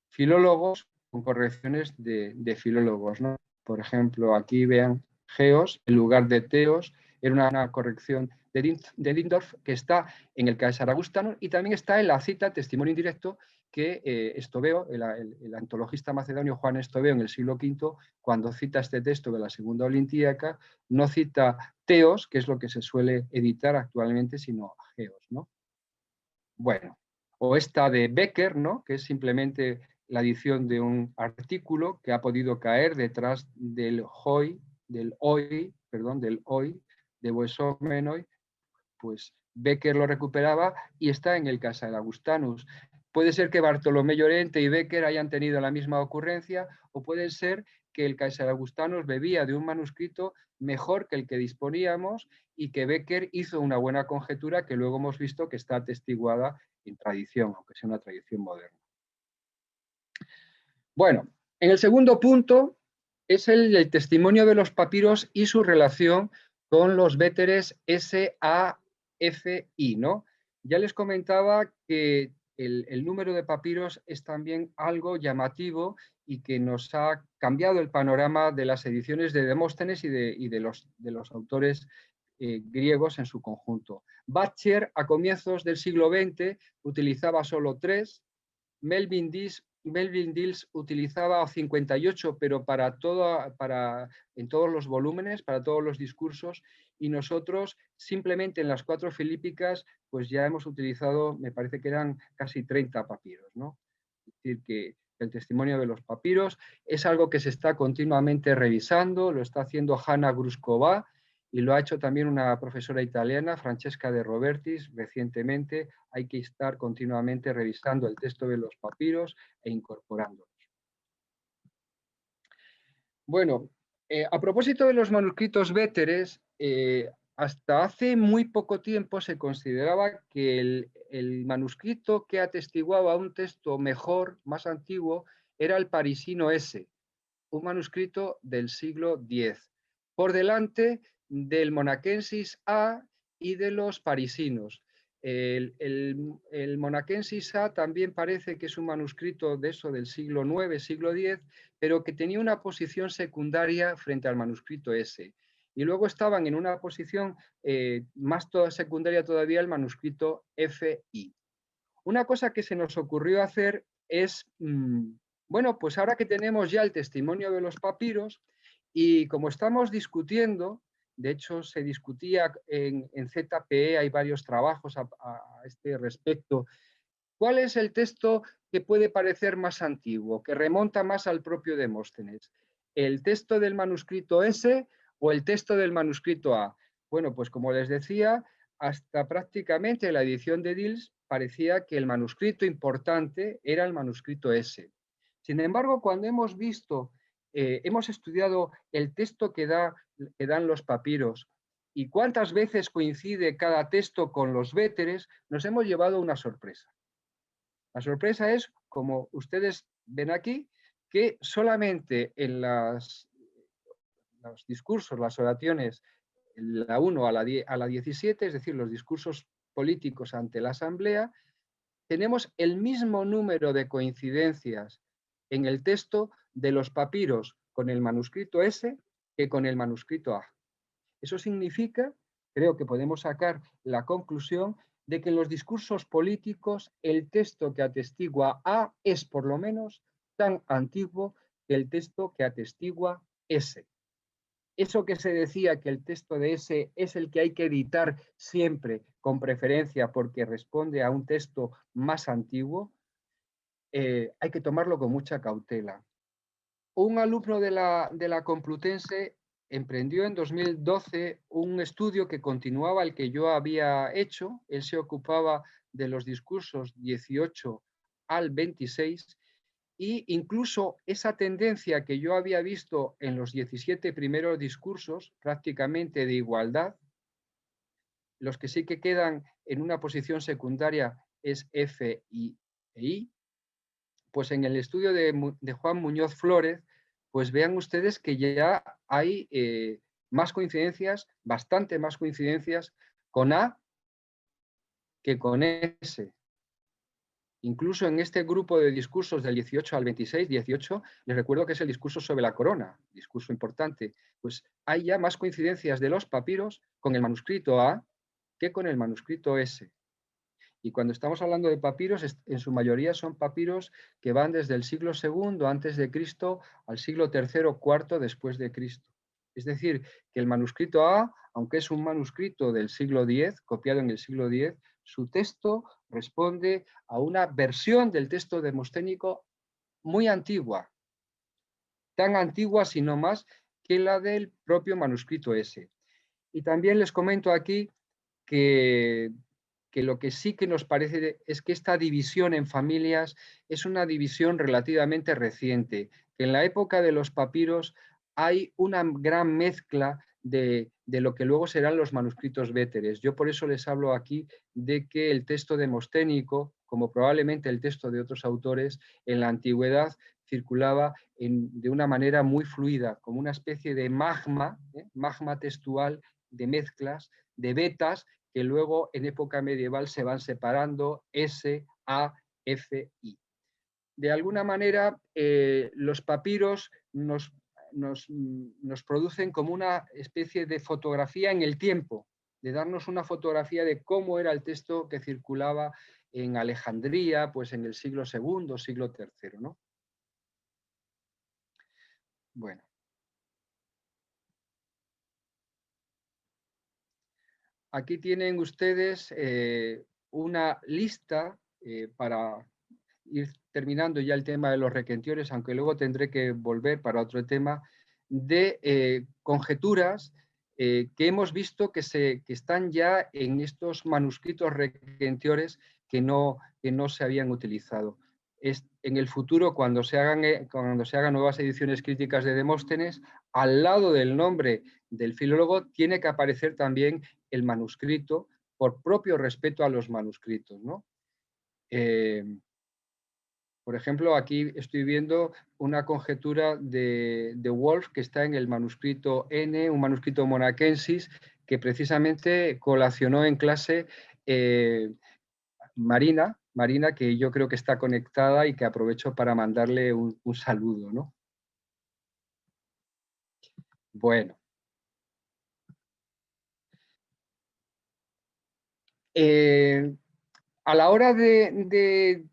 filólogos, con correcciones de filólogos, ¿no? Por ejemplo, aquí vean Geos, en lugar de Teos, era una corrección de Lindorf que está en el Caesar Augustano y también está en la cita Testimonio Indirecto que Estoveo, el antologista macedonio Juan Estoveo en el siglo V, cuando cita este texto de la segunda olintíaca, no cita Teos, que es lo que se suele editar actualmente, sino Geos, ¿no? Bueno, o esta de Becker, ¿no? Que es simplemente la edición de un artículo que ha podido caer detrás del hoy, de Boesómenoi, pues Becker lo recuperaba y está en el Caesar Augustanus. Puede ser que Bartolomé Llorente y Becker hayan tenido la misma ocurrencia o puede ser que el Caesar Augustanus bebía de un manuscrito mejor que el que disponíamos y que Becker hizo una buena conjetura que luego hemos visto que está atestiguada en tradición, aunque sea una tradición moderna. Bueno, en el segundo punto es el testimonio de los papiros y su relación con los véteres SAFI, ¿no? Ya les comentaba que el número de papiros es también algo llamativo y que nos ha cambiado el panorama de las ediciones de Demóstenes y de los autores griegos en su conjunto. Butcher, a comienzos del siglo XX, utilizaba solo 3, Melvin Dills utilizaba 58, pero en todos los volúmenes, para todos los discursos, y nosotros simplemente en las 4 filípicas, pues ya hemos utilizado, me parece que eran casi 30 papiros, ¿no? Es decir, que el testimonio de los papiros es algo que se está continuamente revisando, lo está haciendo Hanna Gruskova, y lo ha hecho también una profesora italiana, Francesca De Robertis, recientemente. Hay que estar continuamente revisando el texto de los papiros e incorporándolos. Bueno, a propósito de los manuscritos véteres, hasta hace muy poco tiempo se consideraba que el manuscrito que atestiguaba un texto mejor, más antiguo, era el parisino S, un manuscrito del siglo X, por delante del monacensis A y de los parisinos. El monacensis A también parece que es un manuscrito de eso del siglo IX, siglo X, pero que tenía una posición secundaria frente al manuscrito S. Y luego estaban en una posición más secundaria todavía el manuscrito FI. Una cosa que se nos ocurrió hacer es, bueno, pues ahora que tenemos ya el testimonio de los papiros y como estamos discutiendo, de hecho se discutía en ZPE, hay varios trabajos a este respecto, ¿cuál es el texto que puede parecer más antiguo, que remonta más al propio Demóstenes? ¿El texto del manuscrito S o el texto del manuscrito A? Bueno, pues como les decía, hasta prácticamente la edición de Dills parecía que el manuscrito importante era el manuscrito S. Sin embargo, cuando hemos visto, hemos estudiado el texto que dan los papiros y cuántas veces coincide cada texto con los véteres, nos hemos llevado una sorpresa. La sorpresa es, como ustedes ven aquí, que solamente en los discursos, las oraciones, la 1 a la 17, es decir, los discursos políticos ante la Asamblea, tenemos el mismo número de coincidencias en el texto de los papiros con el manuscrito S que con el manuscrito A. Eso significa, creo que podemos sacar la conclusión de que en los discursos políticos el texto que atestigua A es por lo menos tan antiguo que el texto que atestigua S. Eso que se decía que el texto de S es el que hay que editar siempre con preferencia porque responde a un texto más antiguo, hay que tomarlo con mucha cautela. Un alumno de la Complutense emprendió en 2012 un estudio que continuaba el que yo había hecho. Él se ocupaba de los discursos 18 al 26 y incluso esa tendencia que yo había visto en los 17 primeros discursos, prácticamente de igualdad, los que sí que quedan en una posición secundaria es F y I, pues en el estudio de Juan Muñoz Flórez, pues vean ustedes que ya hay más coincidencias, bastante más coincidencias con A que con S. Incluso en este grupo de discursos del 18 al 26, 18, les recuerdo que es el discurso sobre la corona, discurso importante, pues hay ya más coincidencias de los papiros con el manuscrito A que con el manuscrito S. Y cuando estamos hablando de papiros, en su mayoría son papiros que van desde el siglo II antes de Cristo al siglo III o IV después de Cristo. Es decir, que el manuscrito A, aunque es un manuscrito del siglo X, copiado en el siglo X, su texto responde a una versión del texto demosténico muy antigua, tan antigua, si no más, que la del propio manuscrito S. Y también les comento aquí que lo que sí que nos parece es que esta división en familias es una división relativamente reciente, que en la época de los papiros hay una gran mezcla de de lo que luego serán los manuscritos véteres. Yo por eso les hablo aquí de que el texto demosténico, como probablemente el texto de otros autores, en la antigüedad circulaba de una manera muy fluida, como una especie de magma, magma textual de mezclas, de vetas, que luego en época medieval se van separando S, A, F, I. De alguna manera, los papiros nos producen como una especie de fotografía en el tiempo, de darnos una fotografía de cómo era el texto que circulaba en Alejandría, pues en el siglo II, siglo III, ¿no? Bueno. Aquí tienen ustedes una lista para ir terminando ya el tema de los requentiores, aunque luego tendré que volver para otro tema, de conjeturas que hemos visto que están ya en estos manuscritos requentiores que no se habían utilizado. En el futuro, cuando se hagan nuevas ediciones críticas de Demóstenes, al lado del nombre del filólogo tiene que aparecer también el manuscrito por propio respeto a los manuscritos, ¿no? Por ejemplo, aquí estoy viendo una conjetura de Wolf que está en el manuscrito N, un manuscrito monacensis, que precisamente colacionó en clase Marina, que yo creo que está conectada y que aprovecho para mandarle un saludo, ¿no? Bueno. A la hora de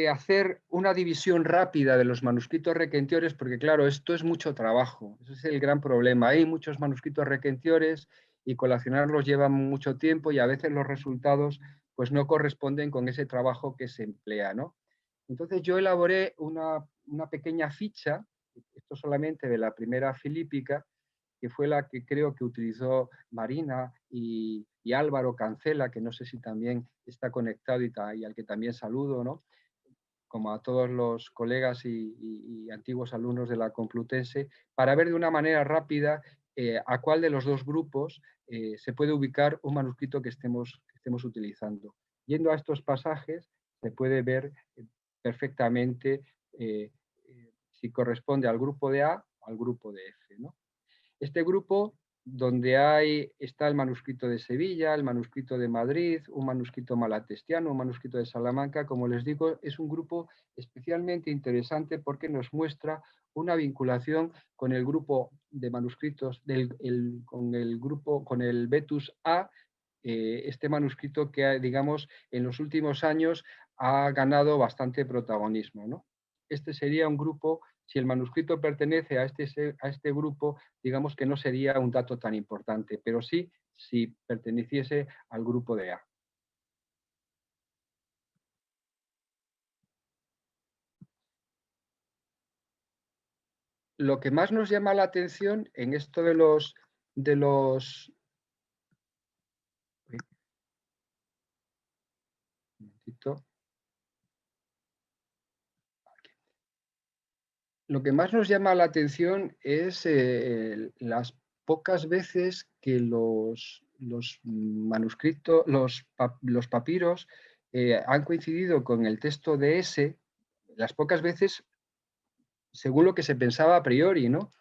hacer una división rápida de los manuscritos requentiores, porque claro, esto es mucho trabajo, ese es el gran problema. Hay muchos manuscritos requentiores y colacionarlos lleva mucho tiempo y a veces los resultados pues no corresponden con ese trabajo que se emplea, ¿no? Entonces yo elaboré una pequeña ficha, esto solamente de la primera filípica, que fue la que creo que utilizó Marina y Álvaro Cancela, que no sé si también está conectado y al que también saludo, ¿no? Como a todos los colegas y antiguos alumnos de la Complutense, para ver de una manera rápida a cuál de los dos grupos se puede ubicar un manuscrito que estemos utilizando. Yendo a estos pasajes, se puede ver perfectamente si corresponde al grupo de A o al grupo de F, ¿no? Este grupo, donde está el manuscrito de Sevilla, el manuscrito de Madrid, un manuscrito malatestiano, un manuscrito de Salamanca, como les digo, es un grupo especialmente interesante porque nos muestra una vinculación con el grupo de manuscritos, con el Vetus A, este manuscrito que, digamos, en los últimos años ha ganado bastante protagonismo, ¿no? Este sería un grupo, si el manuscrito pertenece a este grupo, digamos que no sería un dato tan importante, pero sí si perteneciese al grupo de A. Lo que más nos llama la atención en esto de los un momentito. Lo que más nos llama la atención es las pocas veces que los manuscritos, los papiros han coincidido con el texto de S, las pocas veces según lo que se pensaba a priori, ¿no?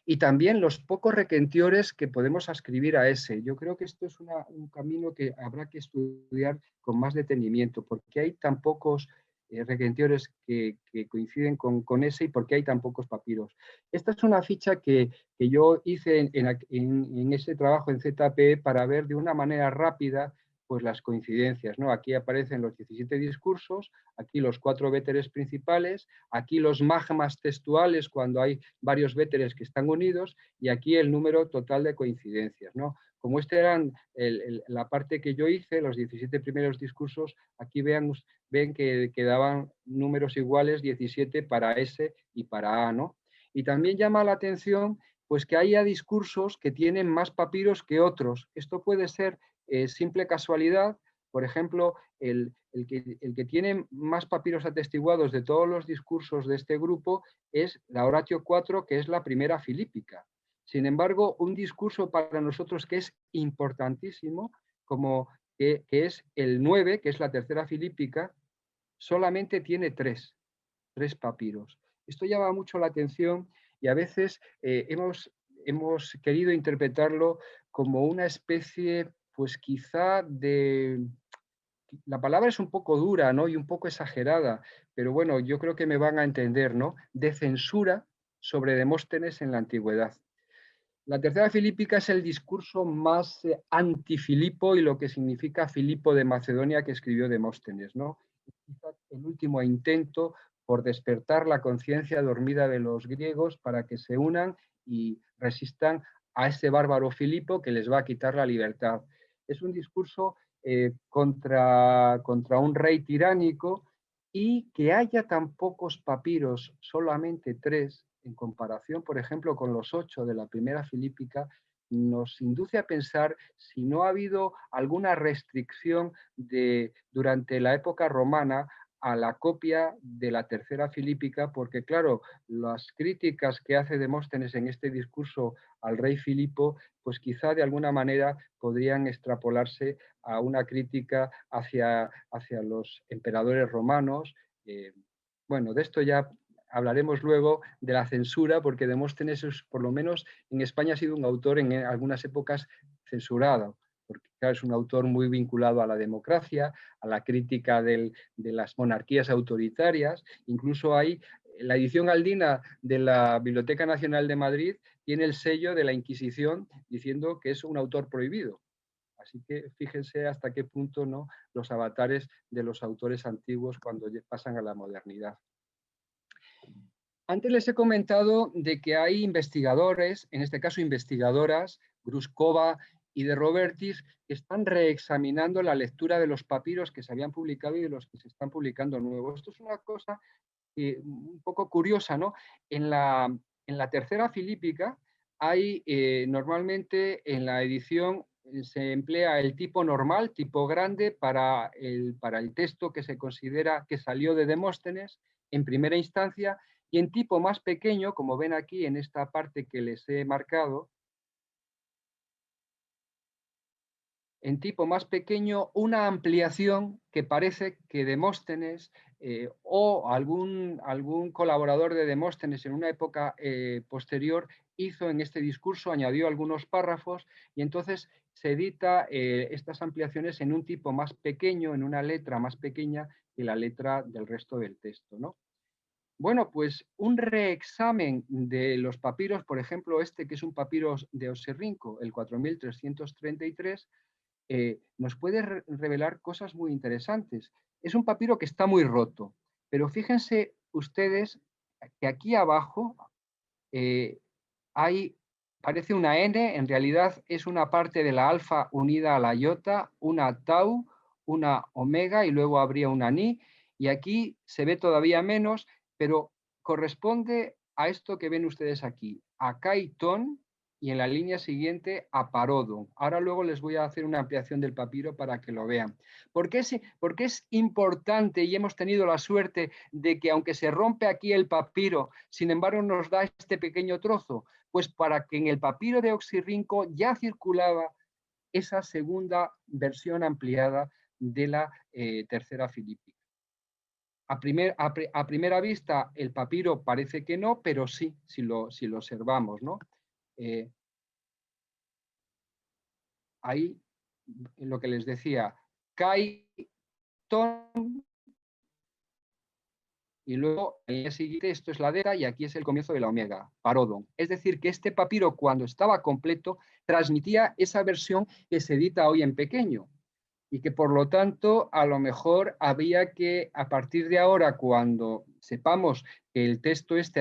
Y también los pocos requentiores que podemos ascribir a ese. Yo creo que esto es un camino que habrá que estudiar con más detenimiento, porque hay tan pocos requentiores que coinciden con ese y porque hay tan pocos papiros. Esta es una ficha que yo hice en ese trabajo en ZP para ver de una manera rápida pues las coincidencias, ¿no? Aquí aparecen los 17 discursos, aquí los 4 véteres principales, aquí los magmas textuales cuando hay varios véteres que están unidos y aquí el número total de coincidencias, ¿no? Como esta era la parte que yo hice, los 17 primeros discursos, aquí ven que daban números iguales, 17 para S y para A, ¿no? Y también llama la atención pues que haya discursos que tienen más papiros que otros. Esto puede ser simple casualidad, por ejemplo, el que tiene más papiros atestiguados de todos los discursos de este grupo es la Oratio 4, que es la primera filípica. Sin embargo, un discurso para nosotros que es importantísimo, como que es el 9, que es la tercera filípica, solamente tiene tres papiros. Esto llama mucho la atención y a veces hemos querido interpretarlo como una especie, pues quizá de... La palabra es un poco dura, ¿no? Y un poco exagerada, pero bueno, yo creo que me van a entender, ¿no? De censura sobre Demóstenes en la antigüedad. La tercera filípica es el discurso más anti-Filipo y lo que significa Filipo de Macedonia que escribió Demóstenes, ¿no? Quizás el último intento por despertar la conciencia dormida de los griegos para que se unan y resistan a ese bárbaro Filipo que les va a quitar la libertad. Es un discurso contra un rey tiránico, y que haya tan pocos papiros, solamente 3, en comparación, por ejemplo, con los 8 de la primera filípica, nos induce a pensar si no ha habido alguna restricción durante la época romana a la copia de la tercera filípica, porque claro, las críticas que hace Demóstenes en este discurso al rey Filipo, pues quizá de alguna manera podrían extrapolarse a una crítica hacia los emperadores romanos. Bueno, de esto ya hablaremos luego, de la censura, porque Demóstenes, por lo menos en España, ha sido un autor en algunas épocas censurado, porque claro, es un autor muy vinculado a la democracia, a la crítica de las monarquías autoritarias. Incluso hay la edición aldina de la Biblioteca Nacional de Madrid, tiene el sello de la Inquisición diciendo que es un autor prohibido. Así que fíjense hasta qué punto, ¿no?, los avatares de los autores antiguos cuando pasan a la modernidad. Antes les he comentado de que hay investigadores, en este caso investigadoras, Gruskova y de Robertis, que están reexaminando la lectura de los papiros que se habían publicado y de los que se están publicando nuevos. Esto es una cosa un poco curiosa, ¿no? En la tercera filípica hay normalmente en la edición se emplea el tipo normal, tipo grande, para el texto que se considera que salió de Demóstenes en primera instancia, y en tipo más pequeño, como ven aquí en esta parte que les he marcado, en tipo más pequeño, una ampliación que parece que Demóstenes o algún colaborador de Demóstenes en una época posterior hizo en este discurso, añadió algunos párrafos, y entonces se edita estas ampliaciones en un tipo más pequeño, en una letra más pequeña que la letra del resto del texto, ¿no? Bueno, pues un reexamen de los papiros, por ejemplo, este que es un papiro de Oxirrinco, el 4333, nos puede revelar cosas muy interesantes. Es un papiro que está muy roto, pero fíjense ustedes que aquí abajo eh, parece una N, en realidad es una parte de la alfa unida a la iota, una tau, una omega y luego habría una ni, y aquí se ve todavía menos, pero corresponde a esto que ven ustedes aquí, a Kaiton, y en la línea siguiente a Parodon. Ahora luego les voy a hacer una ampliación del papiro para que lo vean. ¿Por qué es importante y hemos tenido la suerte de que aunque se rompe aquí el papiro, sin embargo nos da este pequeño trozo? Pues para que en el papiro de Oxirrinco ya circulaba esa segunda versión ampliada de la tercera filípica. A primera vista el papiro parece que no, pero sí, si lo observamos, ¿no? Ahí, en lo que les decía, Kaiton, y luego el día siguiente esto es la delta y aquí es el comienzo de la omega, Parodon. Es decir, que este papiro cuando estaba completo transmitía esa versión que se edita hoy en pequeño, y que por lo tanto a lo mejor había que, a partir de ahora, cuando sepamos que el texto este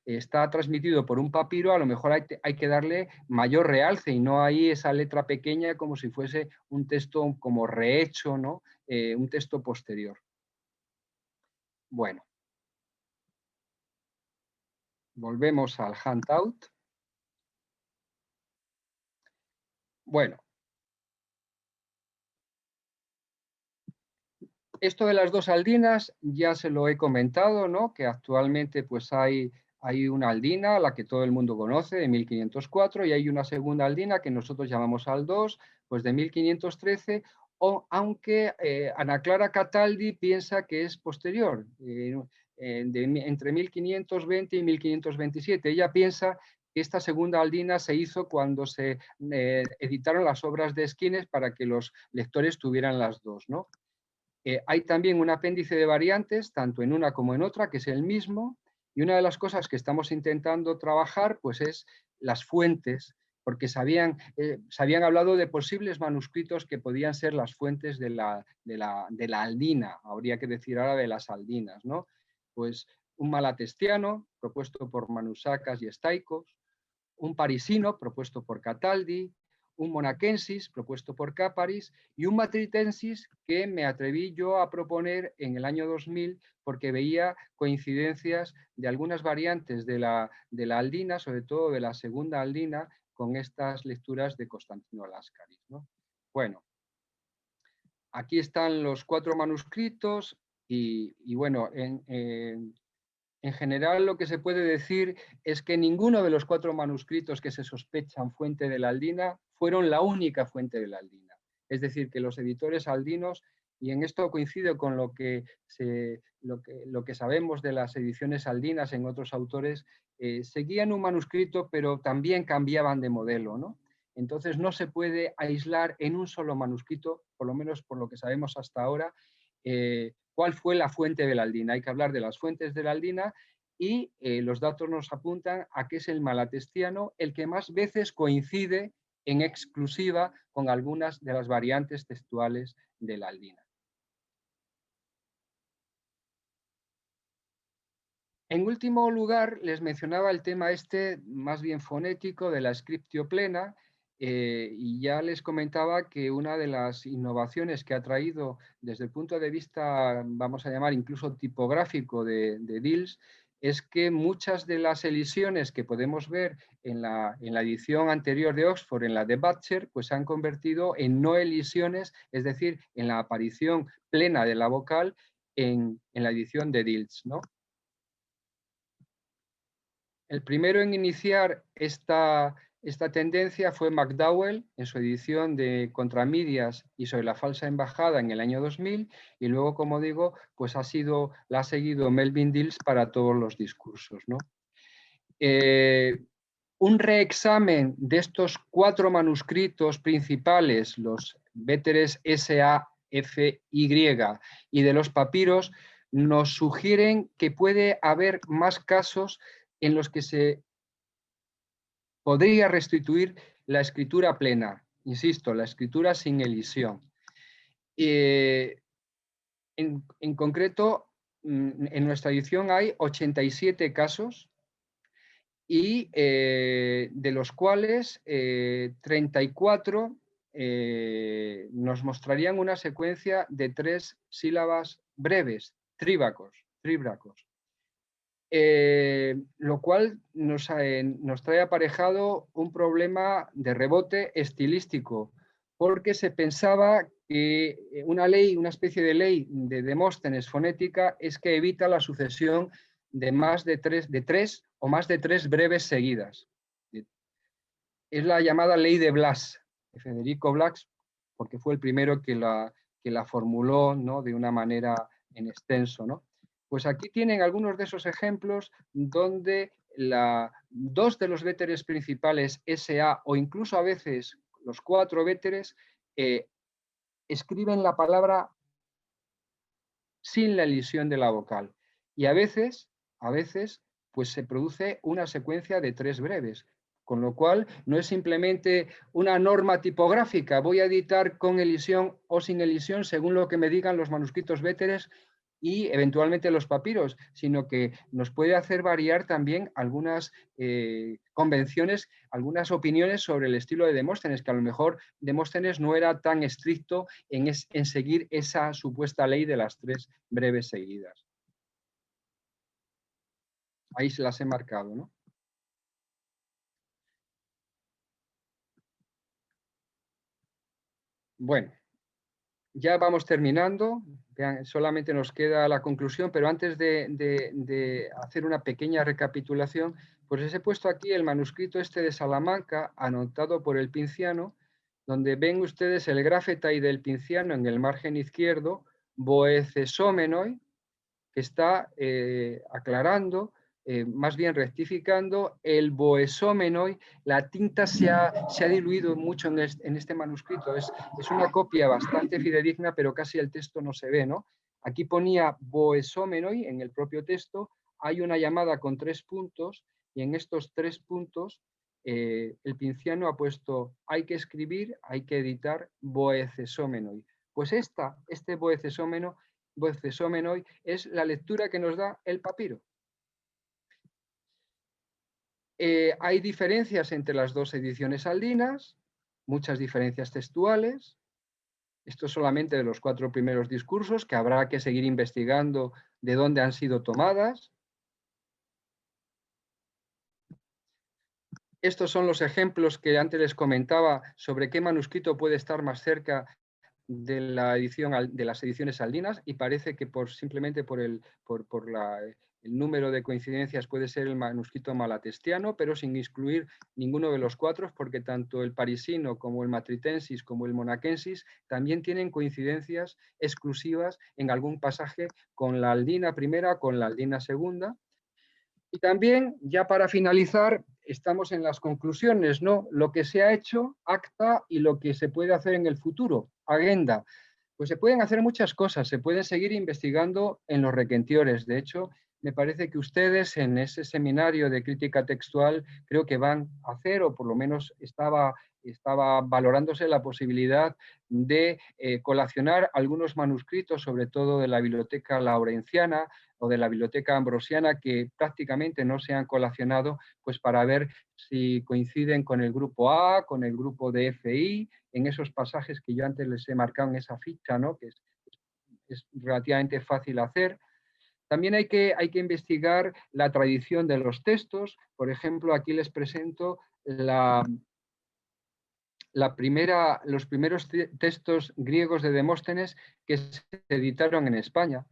está transmitido por un papiro, a lo mejor hay que darle mayor realce y no hay esa letra pequeña como si fuese un texto como rehecho, ¿no? Un texto posterior. Bueno, volvemos al handout. Bueno, esto de las dos aldinas ya se lo he comentado, ¿no? Que actualmente pues hay Hay una aldina, la que todo el mundo conoce, de 1504, y hay una segunda aldina que nosotros llamamos Aldós, pues de 1513, aunque Ana Clara Cataldi piensa que es posterior, entre 1520 y 1527. Ella piensa que esta segunda aldina se hizo cuando se editaron las obras de Esquines para que los lectores tuvieran las dos, ¿no? Hay también un apéndice de variantes, tanto en una como en otra, que es el mismo, y una de las cosas que estamos intentando trabajar pues es las fuentes, porque se habían hablado de posibles manuscritos que podían ser las fuentes de la aldina, habría que decir ahora de las aldinas, ¿no? Pues un malatestiano, propuesto por Manusacas y Staikos, un parisino, propuesto por Cataldi, un monacensis, propuesto por Caparis, y un matritensis que me atreví yo a proponer en el año 2000 porque veía coincidencias de algunas variantes de la aldina, sobre todo de la segunda aldina, con estas lecturas de Constantino Lascaris, ¿no? Bueno, aquí están los 4 manuscritos y bueno, en general, lo que se puede decir es que ninguno de los 4 manuscritos que se sospechan fuente de la aldina fueron la única fuente de la aldina. Es decir, que los editores aldinos, y en esto coincido con lo que sabemos de las ediciones aldinas en otros autores, seguían un manuscrito, pero también cambiaban de modelo, ¿no? Entonces no se puede aislar en un solo manuscrito, por lo menos por lo que sabemos hasta ahora, cuál fue la fuente de la aldina. Hay que hablar de las fuentes de la aldina y los datos nos apuntan a que es el malatestiano el que más veces coincide en exclusiva con algunas de las variantes textuales de la aldina. En último lugar, les mencionaba el tema más bien fonético de la scriptio plena, y ya les comentaba que una de las innovaciones que ha traído desde el punto de vista, vamos a llamar incluso tipográfico de Dills, es que muchas de las elisiones que podemos ver en la edición anterior de Oxford, en la de Butcher, pues se han convertido en no elisiones, es decir, en la aparición plena de la vocal en la edición de Dills, ¿no? El primero en iniciar esta tendencia fue McDowell en su edición de Contramedias y sobre la falsa embajada en el año 2000, y luego, como digo, pues la ha seguido Melvin Dills para todos los discursos, ¿no? Un reexamen de estos 4 manuscritos principales, los Véteres S.A. F.Y. y de los papiros, nos sugieren que puede haber más casos en los que se podría restituir la escritura plena, insisto, la escritura sin elisión. En concreto, en nuestra edición hay 87 casos y de los cuales 34 nos mostrarían una secuencia de 3 sílabas breves, tríbracos. Lo cual nos trae aparejado un problema de rebote estilístico, porque se pensaba que una especie de ley de Demóstenes fonética es que evita la sucesión de más de tres o más de 3 breves seguidas. Es la llamada ley de Blas, de Federico Blas, porque fue el primero que la formuló, ¿no?, de una manera en extenso, ¿no? Pues aquí tienen algunos de esos ejemplos donde 2 de los véteres principales, SA, o incluso a veces los 4 véteres, escriben la palabra sin la elisión de la vocal. Y a veces, pues se produce una secuencia de 3 breves, con lo cual no es simplemente una norma tipográfica, voy a editar con elisión o sin elisión según lo que me digan los manuscritos véteres y eventualmente los papiros, sino que nos puede hacer variar también algunas convenciones, algunas opiniones sobre el estilo de Demóstenes, que a lo mejor Demóstenes no era tan estricto en seguir esa supuesta ley de las 3 breves seguidas. Ahí se las he marcado, ¿no? Bueno, ya vamos terminando, vean, solamente nos queda la conclusión, pero antes de hacer una pequeña recapitulación, pues les he puesto aquí el manuscrito este de Salamanca, anotado por el Pinciano, donde ven ustedes el grafetai del Pinciano en el margen izquierdo, Boecesómenoi, que está aclarando, más bien rectificando, el boesómenoi. La tinta se ha diluido mucho en este manuscrito. Es una copia bastante fidedigna, pero casi el texto no se ve, ¿no? Aquí ponía boesómenoi en el propio texto, hay una llamada con 3 puntos, y en estos 3 puntos el Pinciano ha puesto hay que escribir, hay que editar boecesómenoi. Pues este boecesómenoi es la lectura que nos da el papiro. Hay diferencias entre las dos ediciones saldinas, muchas diferencias textuales. Esto solamente de los 4 primeros discursos, que habrá que seguir investigando de dónde han sido tomadas. Estos son los ejemplos que antes les comentaba sobre qué manuscrito puede estar más cerca de la edición de las ediciones saldinas, y parece que simplemente por el número de coincidencias puede ser el manuscrito malatestiano, pero sin excluir ninguno de los 4, porque tanto el parisino como el matritensis como el monacensis también tienen coincidencias exclusivas en algún pasaje con la aldina primera, con la aldina segunda. Y también, ya para finalizar, estamos en las conclusiones, ¿no? Lo que se ha hecho, acta, y lo que se puede hacer en el futuro, agenda. Pues se pueden hacer muchas cosas, se puede seguir investigando en los requentiores. De hecho, me parece que ustedes en ese seminario de crítica textual creo que van a hacer, o por lo menos estaba valorándose la posibilidad de colacionar algunos manuscritos, sobre todo de la Biblioteca Laurenciana o de la Biblioteca Ambrosiana, que prácticamente no se han colacionado, pues para ver si coinciden con el grupo A, con el grupo de FI, en esos pasajes que yo antes les he marcado en esa ficha, ¿no? Que es relativamente fácil hacer. También hay que investigar la tradición de los textos. Por ejemplo, aquí les presento los primeros textos griegos de Demóstenes que se editaron en España.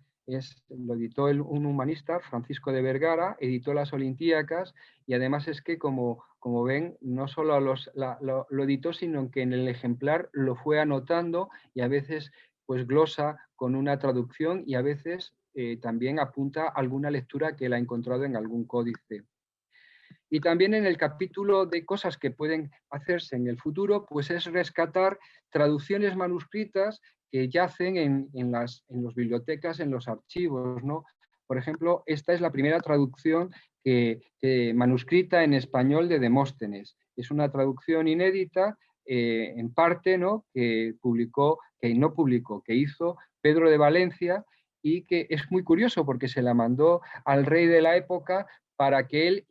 Lo editó un humanista, Francisco de Vergara, editó las Olintíacas, y además es que, como ven, no solo lo editó, sino que en el ejemplar lo fue anotando, y a veces pues glosa con una traducción, y a veces también apunta alguna lectura que él ha encontrado en algún códice. Y también en el capítulo de cosas que pueden hacerse en el futuro, pues es rescatar traducciones manuscritas que yacen en las bibliotecas, en los archivos, ¿no? Por ejemplo, esta es la primera traducción manuscrita en español de Demóstenes. Es una traducción inédita, en parte, ¿no? que hizo Pedro de Valencia, y que es muy curioso porque se la mandó al rey de la época para que él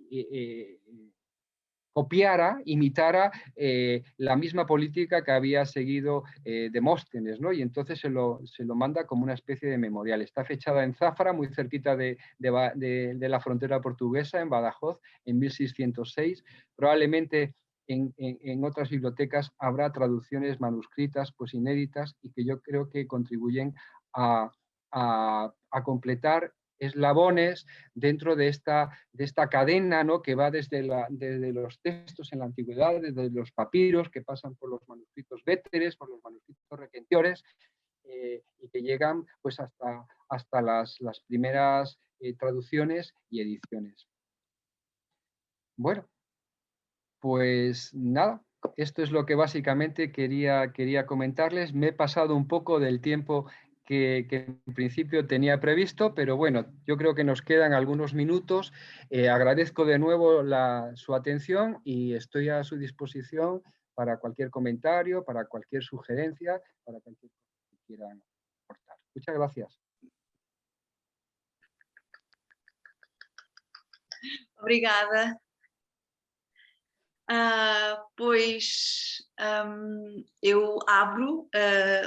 copiara, imitara la misma política que había seguido Demóstenes, ¿no? Y entonces se lo manda como una especie de memorial. Está fechada en Zafra, muy cerquita de la frontera portuguesa, en Badajoz, en 1606. Probablemente en otras bibliotecas habrá traducciones manuscritas, pues inéditas, y que yo creo que contribuyen a completar eslabones dentro de esta cadena, ¿no? que va desde los textos en la antigüedad, desde los papiros, que pasan por los manuscritos véteres, por los manuscritos requentiores, y que llegan pues hasta las primeras traducciones y ediciones. Bueno, pues nada, esto es lo que básicamente quería comentarles. Me he pasado un poco del tiempo que en principio tenía previsto, pero bueno, yo creo que nos quedan algunos minutos. Agradezco de nuevo su atención, y estoy a su disposición para cualquier comentario, para cualquier sugerencia, para cualquier cosa que quieran aportar. Muchas gracias. Obrigada. Eu abro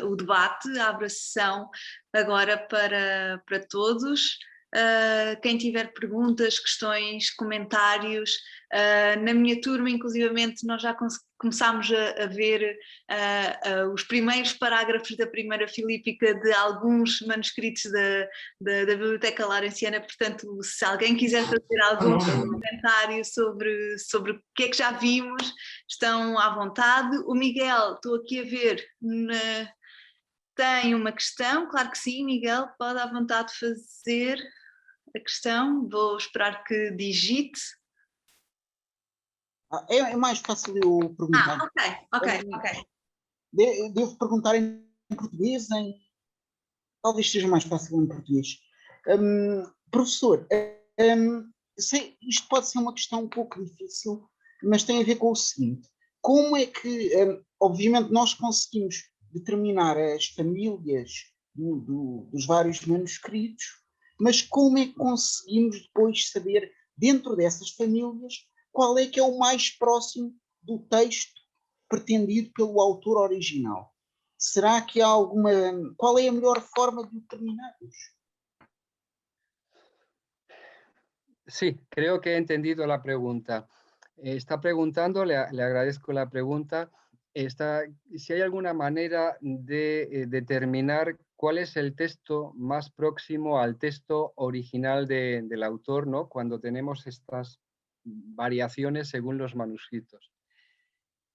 o debate, abro a sessão agora para todos. Quem tiver perguntas, questões, comentários. Na minha turma, inclusivamente, nós já começámos a ver os primeiros parágrafos da primeira filípica de alguns manuscritos da Biblioteca Laurenciana, portanto, se alguém quiser fazer algum comentário sobre o que é que já vimos, estão à vontade. O Miguel, estou aqui a ver, tem uma questão, claro que sim, Miguel, pode à vontade fazer a questão, vou esperar que digite. É mais fácil eu perguntar. Ok. Devo perguntar em português? Talvez seja mais fácil em português. Professor, isto pode ser uma questão um pouco difícil, mas tem a ver com o seguinte. Como é que, obviamente, nós conseguimos determinar as famílias dos vários manuscritos, mas como é que conseguimos depois saber, dentro dessas famílias, qual é que é o mais próximo do texto pretendido pelo autor original? Será que há alguma... Qual é a melhor forma de determinarmos? Sí, creo que he entendido la pregunta. Está preguntando, le agradezco la pregunta, si hay alguna manera de determinar cuál es el texto más próximo al texto original del autor, ¿no? Cuando tenemos estas variaciones según los manuscritos.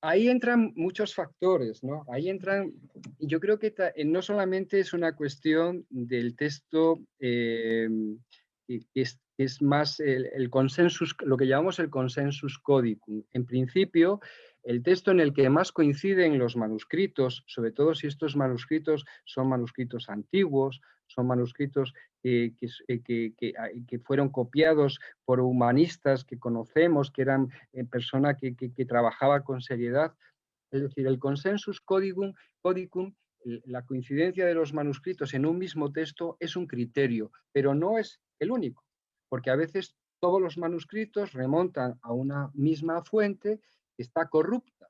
Ahí entran muchos factores, ¿no? Ahí entran, yo creo que no solamente es una cuestión del texto que es más el consensus, lo que llamamos el consensus codicum. En principio, el texto en el que más coinciden los manuscritos, sobre todo si estos manuscritos son manuscritos antiguos, son manuscritos que fueron copiados por humanistas que conocemos, que eran personas que trabajaban con seriedad. Es decir, el consensus codicum, la coincidencia de los manuscritos en un mismo texto es un criterio, pero no es el único, porque a veces todos los manuscritos remontan a una misma fuente que está corrupta.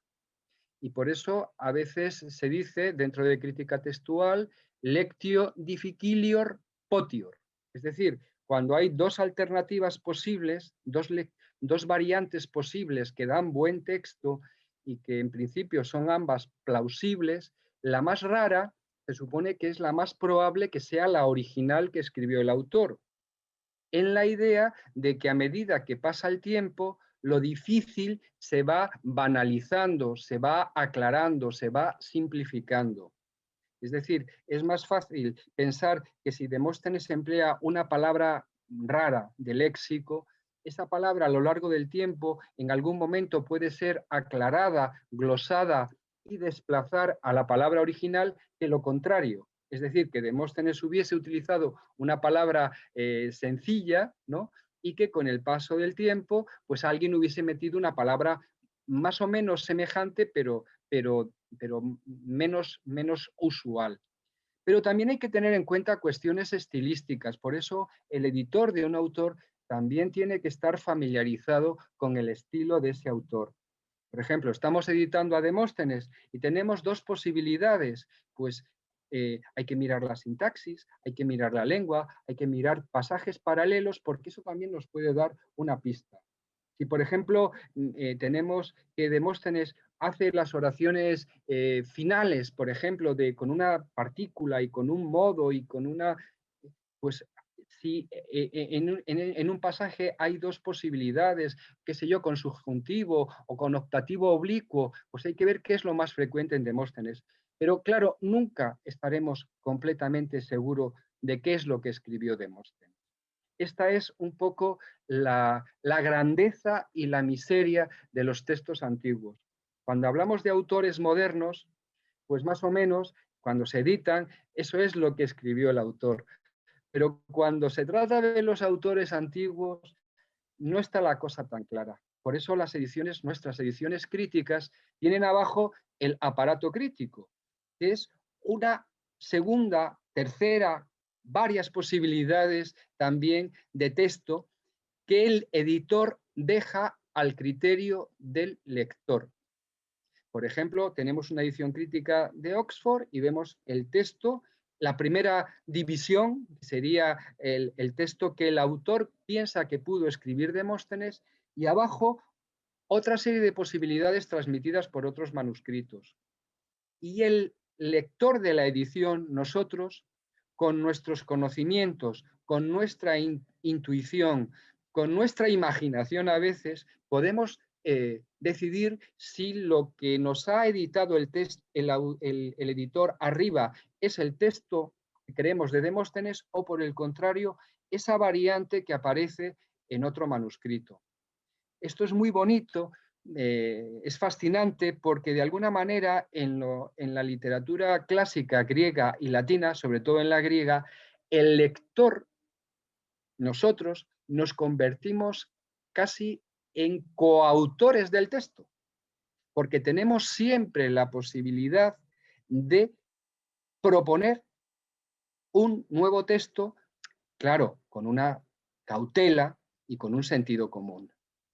Y por eso a veces se dice, dentro de crítica textual, lectio difficilior potior. Es decir, cuando hay dos alternativas posibles, dos variantes posibles que dan buen texto y que en principio son ambas plausibles, la más rara se supone que es la más probable que sea la original que escribió el autor, en la idea de que a medida que pasa el tiempo, lo difícil se va banalizando, se va aclarando, se va simplificando. Es decir, es más fácil pensar que si Demóstenes emplea una palabra rara de léxico, esa palabra a lo largo del tiempo en algún momento puede ser aclarada, glosada y desplazar a la palabra original que lo contrario. Es decir, que Demóstenes hubiese utilizado una palabra sencilla, ¿no? Y que con el paso del tiempo, pues alguien hubiese metido una palabra más o menos semejante, pero menos usual. Pero también hay que tener en cuenta cuestiones estilísticas. Por eso el editor de un autor también tiene que estar familiarizado con el estilo de ese autor. Por ejemplo, estamos editando a Demóstenes y tenemos dos posibilidades. Pues hay que mirar la sintaxis, hay que mirar la lengua, hay que mirar pasajes paralelos, porque eso también nos puede dar una pista. Si, por ejemplo, tenemos que Demóstenes hace las oraciones finales, por ejemplo, con una partícula y con un modo y con una... Pues si en un pasaje hay dos posibilidades, qué sé yo, con subjuntivo o con optativo oblicuo, pues hay que ver qué es lo más frecuente en Demóstenes. Pero claro, nunca estaremos completamente seguros de qué es lo que escribió Demóstenes. Esta es un poco la grandeza y la miseria de los textos antiguos. Cuando hablamos de autores modernos, pues más o menos, cuando se editan, eso es lo que escribió el autor. Pero cuando se trata de los autores antiguos, no está la cosa tan clara. Por eso las ediciones, nuestras ediciones críticas, tienen abajo el aparato crítico, que es una segunda, tercera, varias posibilidades también de texto que el editor deja al criterio del lector. Por ejemplo, tenemos una edición crítica de Oxford y vemos el texto la primera división sería el texto que el autor piensa que pudo escribir Demóstenes, y abajo otra serie de posibilidades transmitidas por otros manuscritos. Y el lector de la edición, nosotros, con nuestros conocimientos, con nuestra intuición, con nuestra imaginación a veces, podemos decidir si lo que nos ha editado el editor arriba es el texto que creemos de Demóstenes, o por el contrario, esa variante que aparece en otro manuscrito. Esto es muy bonito, es fascinante, porque de alguna manera en la literatura clásica griega y latina, sobre todo en la griega, el lector, nosotros, nos convertimos casi en coautores del texto, porque tenemos siempre la posibilidad de proponer un nuevo texto, claro, con una cautela y con un sentido común.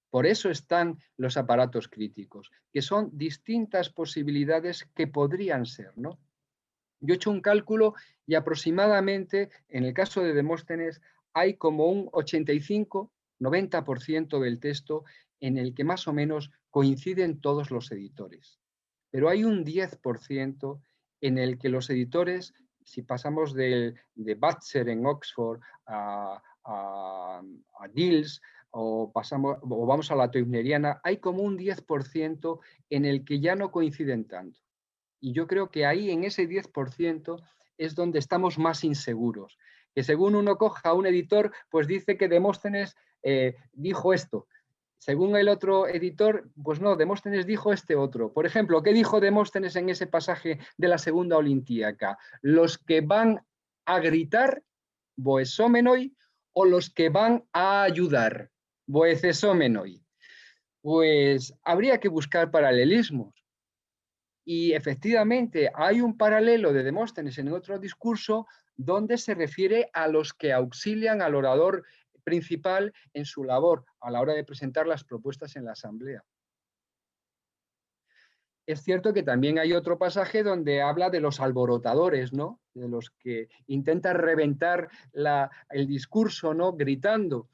Por eso están los aparatos críticos, que son distintas posibilidades que podrían ser, ¿no? Yo he hecho un cálculo y aproximadamente, en el caso de Demóstenes, hay como un 85-90% del texto en el que más o menos coinciden todos los editores. Pero hay un 10% en el que los editores, si pasamos de Butzer en Oxford a Dills, o vamos a la Teubneriana, hay como un 10% en el que ya no coinciden tanto. Y yo creo que ahí, en ese 10%, es donde estamos más inseguros. Que según uno coja a un editor, pues dice que Demóstenes dijo esto. Según el otro editor, pues no, Demóstenes dijo este otro. Por ejemplo, ¿qué dijo Demóstenes en ese pasaje de la segunda Olintíaca? Los que van a gritar, boesómenoi, o los que van a ayudar, boecesómenoi. Pues habría que buscar paralelismos. Y efectivamente hay un paralelo de Demóstenes en otro discurso donde se refiere a los que auxilian al orador principal en su labor a la hora de presentar las propuestas en la asamblea. Es cierto que también hay otro pasaje donde habla de los alborotadores, ¿no? De los que intentan reventar el discurso, ¿no? Gritando.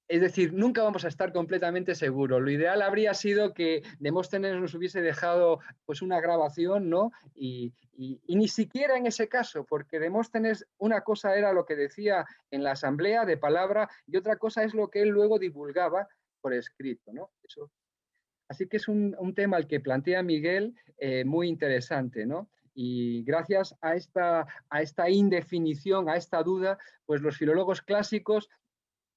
Es decir, nunca vamos a estar completamente seguros. Lo ideal habría sido que Demóstenes nos hubiese dejado pues una grabación, ¿no? Y ni siquiera en ese caso, porque Demóstenes, una cosa era lo que decía en la asamblea de palabra y otra cosa es lo que él luego divulgaba por escrito, ¿no? Eso. Así que es un tema al que plantea Miguel muy interesante, ¿no? Y gracias a esta indefinición, a esta duda, pues los filólogos clásicos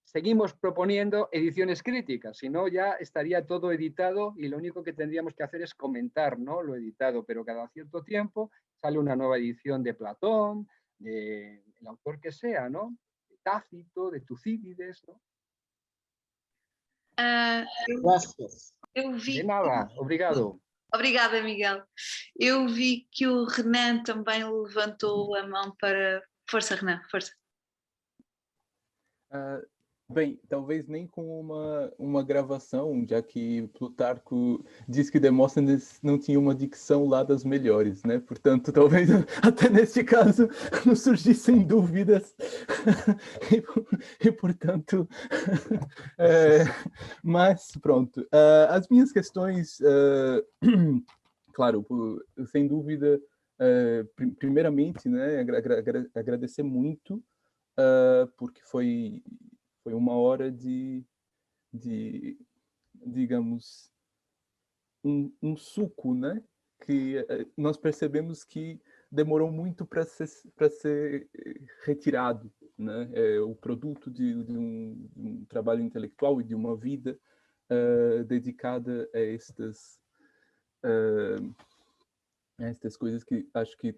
seguimos proponiendo ediciones críticas, si no ya estaría todo editado y lo único que tendríamos que hacer es comentar, ¿no? Lo editado, pero cada cierto tiempo sale una nueva edición de Platón, del autor que sea, ¿no? De Tácito, de Tucídides, ¿no? Eu vi... De nada, obrigado. Obrigada, Miguel. Eu vi que o Renan também levantou a mão para... Força, Renan, força. Bem, talvez nem com uma gravação, já que Plutarco diz que Demóstenes não tinha uma dicção lá das melhores, né? Portanto, talvez até neste caso não surgissem dúvidas e portanto... mas, pronto. As minhas questões, claro, sem dúvida, primeiramente, né, agradecer muito, porque foi uma hora de digamos, um suco, né? Que nós percebemos que demorou muito para ser retirado, né? O produto de um trabalho intelectual e de uma vida dedicada a estas coisas que acho que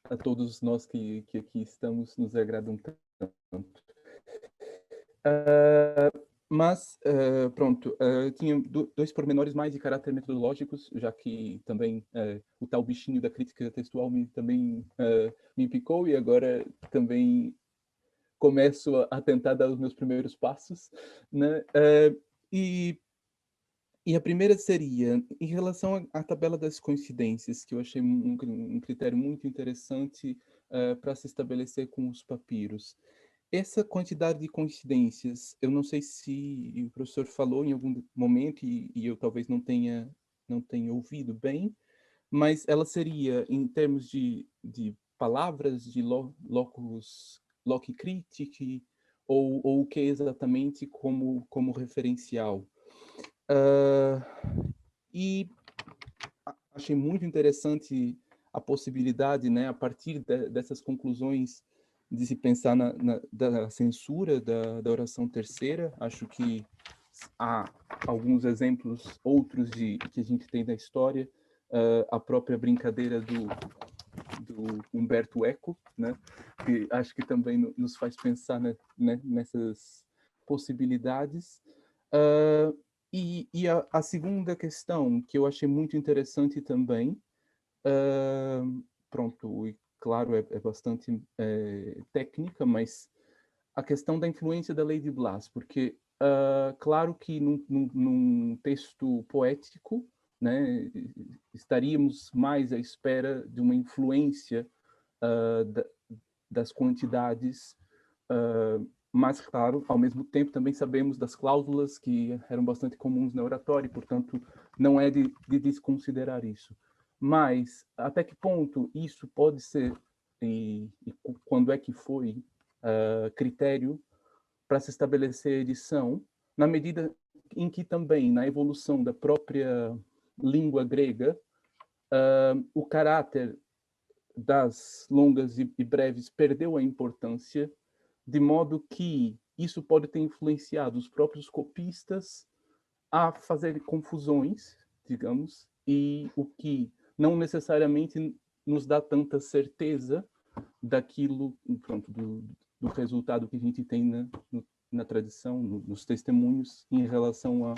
a todos nós que aqui estamos nos agradam tanto. Mas, pronto, tinha dois pormenores mais de caráter metodológicos, já que também o tal bichinho da crítica textual também me picou, e agora também começo a tentar dar os meus primeiros passos, né? E a primeira seria, em relação à tabela das coincidências, que eu achei um critério muito interessante para se estabelecer com os papiros. Essa quantidade de coincidências, eu não sei se o professor falou em algum momento, e eu talvez não tenha ouvido bem, mas ela seria, em termos de palavras, de locus critici, ou o que exatamente como referencial. E achei muito interessante a possibilidade, né, a partir dessas conclusões, de se pensar da censura da oração terceira. Acho que há alguns exemplos outros que a gente tem da história, a própria brincadeira do Umberto Eco, né, que acho que também nos faz pensar, né, nessas possibilidades. E a segunda questão, que eu achei muito interessante também, pronto, e claro, é bastante técnica, mas a questão da influência da lei de Blas, porque claro que num texto poético, né, estaríamos mais à espera de uma influência das quantidades, mas, claro, ao mesmo tempo também sabemos das cláusulas que eram bastante comuns na oratória, portanto, não é de desconsiderar isso. Mas até que ponto isso pode ser, e quando é que foi, critério para se estabelecer a edição, na medida em que também, na evolução da própria língua grega, o caráter das longas e breves perdeu a importância, de modo que isso pode ter influenciado os próprios copistas a fazer confusões, digamos, e o que não necessariamente nos dá tanta certeza daquilo, pronto, do resultado que a gente tem na tradição, nos testemunhos, em relação a...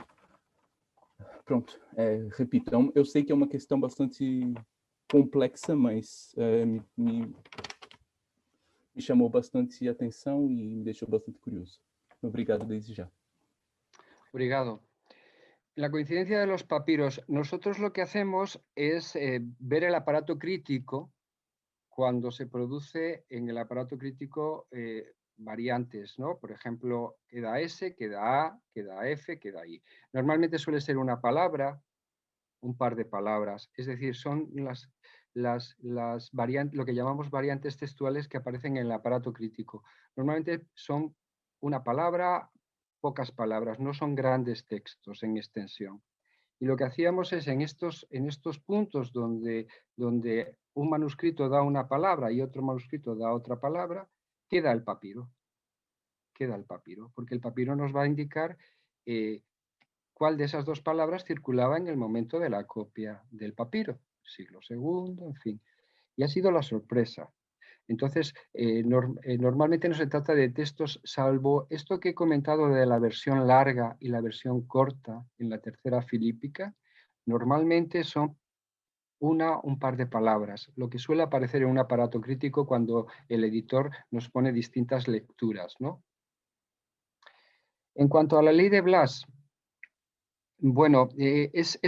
Pronto, repito, eu sei que é uma questão bastante complexa, mas me chamou bastante atenção e me deixou bastante curioso. Obrigado desde ya. Obrigado. La coincidencia de los papiros, nosotros lo que hacemos es ver el aparato crítico cuando se produce en el aparato crítico variantes, ¿no? Por ejemplo, queda S, queda A, queda F, queda I. Normalmente suele ser una palabra, un par de palabras, es decir, son las variantes, lo que llamamos variantes textuales que aparecen en el aparato crítico. Normalmente son una palabra, pocas palabras, no son grandes textos en extensión. Y lo que hacíamos es en estos puntos donde un manuscrito da una palabra y otro manuscrito da otra palabra, queda el papiro. Queda el papiro, porque el papiro nos va a indicar cuál de esas dos palabras circulaba en el momento de la copia del papiro, siglo II, en fin. Y ha sido la sorpresa. Entonces, normalmente no se trata de textos, salvo esto que he comentado de la versión larga y la versión corta en la tercera filípica, normalmente son un par de palabras, lo que suele aparecer en un aparato crítico cuando el editor nos pone distintas lecturas, ¿no? En cuanto a la ley de Blas, bueno, es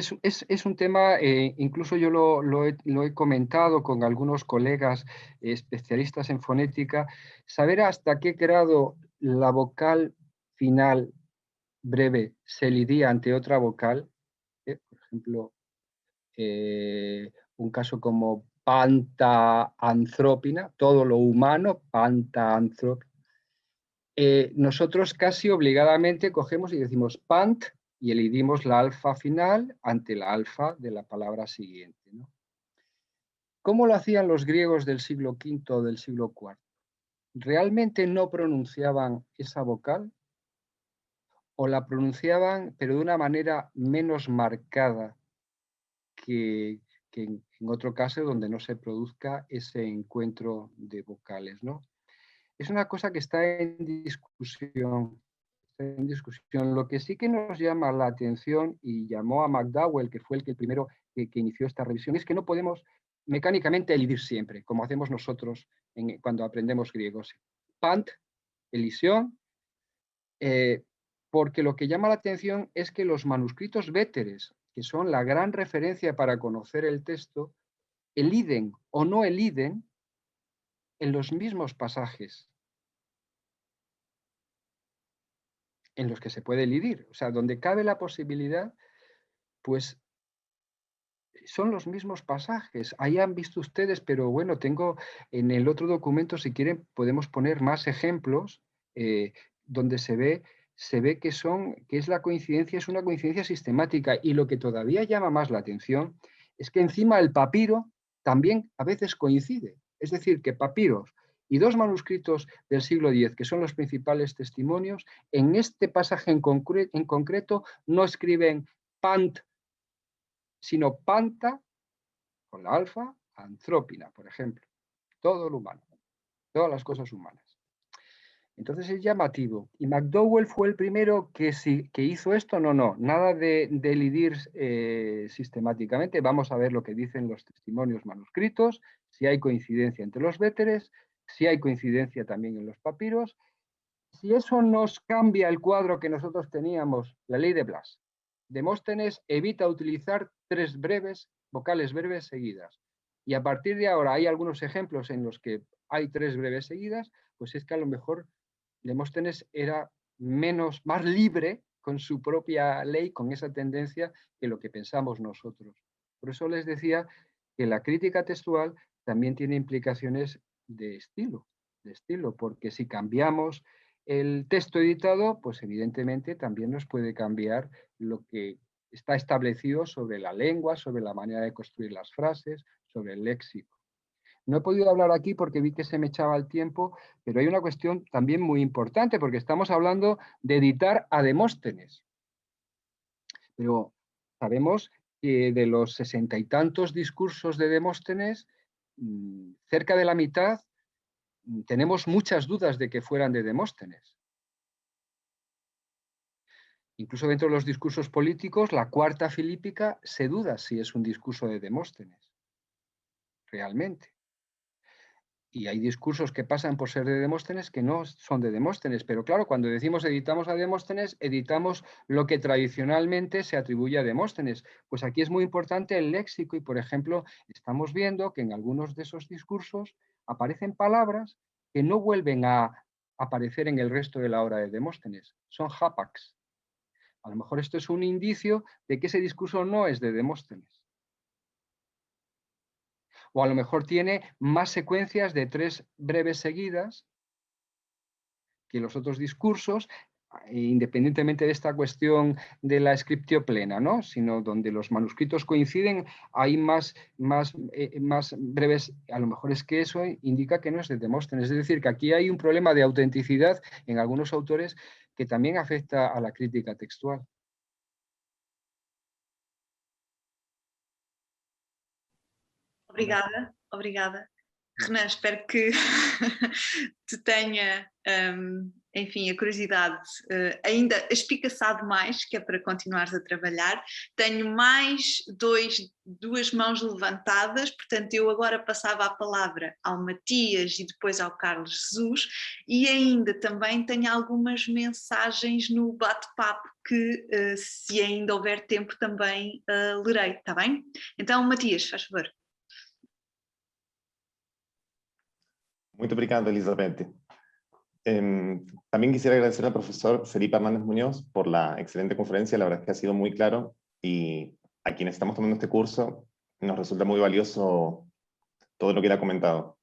un tema, incluso yo lo he comentado con algunos colegas especialistas en fonética, saber hasta qué grado la vocal final breve se lidia ante otra vocal, por ejemplo, un caso como panta-anthropina, todo lo humano, panta-anthropina. Nosotros casi obligadamente cogemos y decimos pant y elidimos la alfa final ante la alfa de la palabra siguiente, ¿no? ¿Cómo lo hacían los griegos del siglo V o del siglo IV? ¿Realmente no pronunciaban esa vocal? ¿O la pronunciaban pero de una manera menos marcada que en otro caso donde no se produzca ese encuentro de vocales, ¿no? Es una cosa que está en discusión. Lo que sí que nos llama la atención y llamó a McDowell, que fue el primero que inició esta revisión, es que no podemos mecánicamente elidir siempre, como hacemos nosotros cuando aprendemos griegos. Pant, elisión, porque lo que llama la atención es que los manuscritos véteres, que son la gran referencia para conocer el texto, eliden o no eliden en los mismos pasajes en los que se puede elidir. O sea, donde cabe la posibilidad, pues son los mismos pasajes. Ahí han visto ustedes, pero bueno, tengo en el otro documento, si quieren, podemos poner más ejemplos donde se ve que es la coincidencia, es una coincidencia sistemática. Y lo que todavía llama más la atención es que encima el papiro también a veces coincide. Es decir, que papiros y dos manuscritos del siglo X, que son los principales testimonios, en este pasaje en concreto no escriben pant, sino panta, con la alfa, antrópina, por ejemplo. Todo lo humano, todas las cosas humanas. Entonces es llamativo. ¿Y McDowell fue el primero que hizo esto? No, nada de elidir sistemáticamente. Vamos a ver lo que dicen los testimonios manuscritos, si hay coincidencia entre los véteres, si hay coincidencia también en los papiros. Si eso nos cambia el cuadro que nosotros teníamos, la ley de Blas. Demóstenes evita utilizar tres vocales breves seguidas. Y a partir de ahora hay algunos ejemplos en los que hay tres breves seguidas, pues es que a lo mejor Demóstenes era más libre con su propia ley, con esa tendencia, que lo que pensamos nosotros. Por eso les decía que la crítica textual también tiene implicaciones de estilo, porque si cambiamos el texto editado, pues evidentemente también nos puede cambiar lo que está establecido sobre la lengua, sobre la manera de construir las frases, sobre el léxico. No he podido hablar aquí porque vi que se me echaba el tiempo, pero hay una cuestión también muy importante, porque estamos hablando de editar a Demóstenes. Pero sabemos que de los 60 y tantos discursos de Demóstenes, cerca de la mitad tenemos muchas dudas de que fueran de Demóstenes. Incluso dentro de los discursos políticos, la cuarta filípica se duda si es un discurso de Demóstenes, realmente. Y hay discursos que pasan por ser de Demóstenes que no son de Demóstenes. Pero claro, cuando decimos editamos a Demóstenes, editamos lo que tradicionalmente se atribuye a Demóstenes. Pues aquí es muy importante el léxico y, por ejemplo, estamos viendo que en algunos de esos discursos aparecen palabras que no vuelven a aparecer en el resto de la obra de Demóstenes. Son hapax. A lo mejor esto es un indicio de que ese discurso no es de Demóstenes. O a lo mejor tiene más secuencias de tres breves seguidas que los otros discursos, independientemente de esta cuestión de la scriptio plena, ¿no? Sino donde los manuscritos coinciden, hay más breves. A lo mejor es que eso indica que no es de Demóstenes. Es decir, que aquí hay un problema de autenticidad en algunos autores que también afecta a la crítica textual. Obrigada. Renan, espero que te tenha, enfim, a curiosidade ainda espicaçado mais, que é para continuares a trabalhar. Tenho mais duas mãos levantadas, portanto eu agora passava a palavra ao Matias e depois ao Carlos Jesus, e ainda também tenho algumas mensagens no bate-papo que, se ainda houver tempo, também lerei, está bem? Então, Matias, faz favor. Muito obrigado, Elizabeth. También quisiera agradecer al profesor Felipe Hernández Muñoz por la excelente conferencia. La verdad es que ha sido muy claro y a quienes estamos tomando este curso nos resulta muy valioso todo lo que él ha comentado.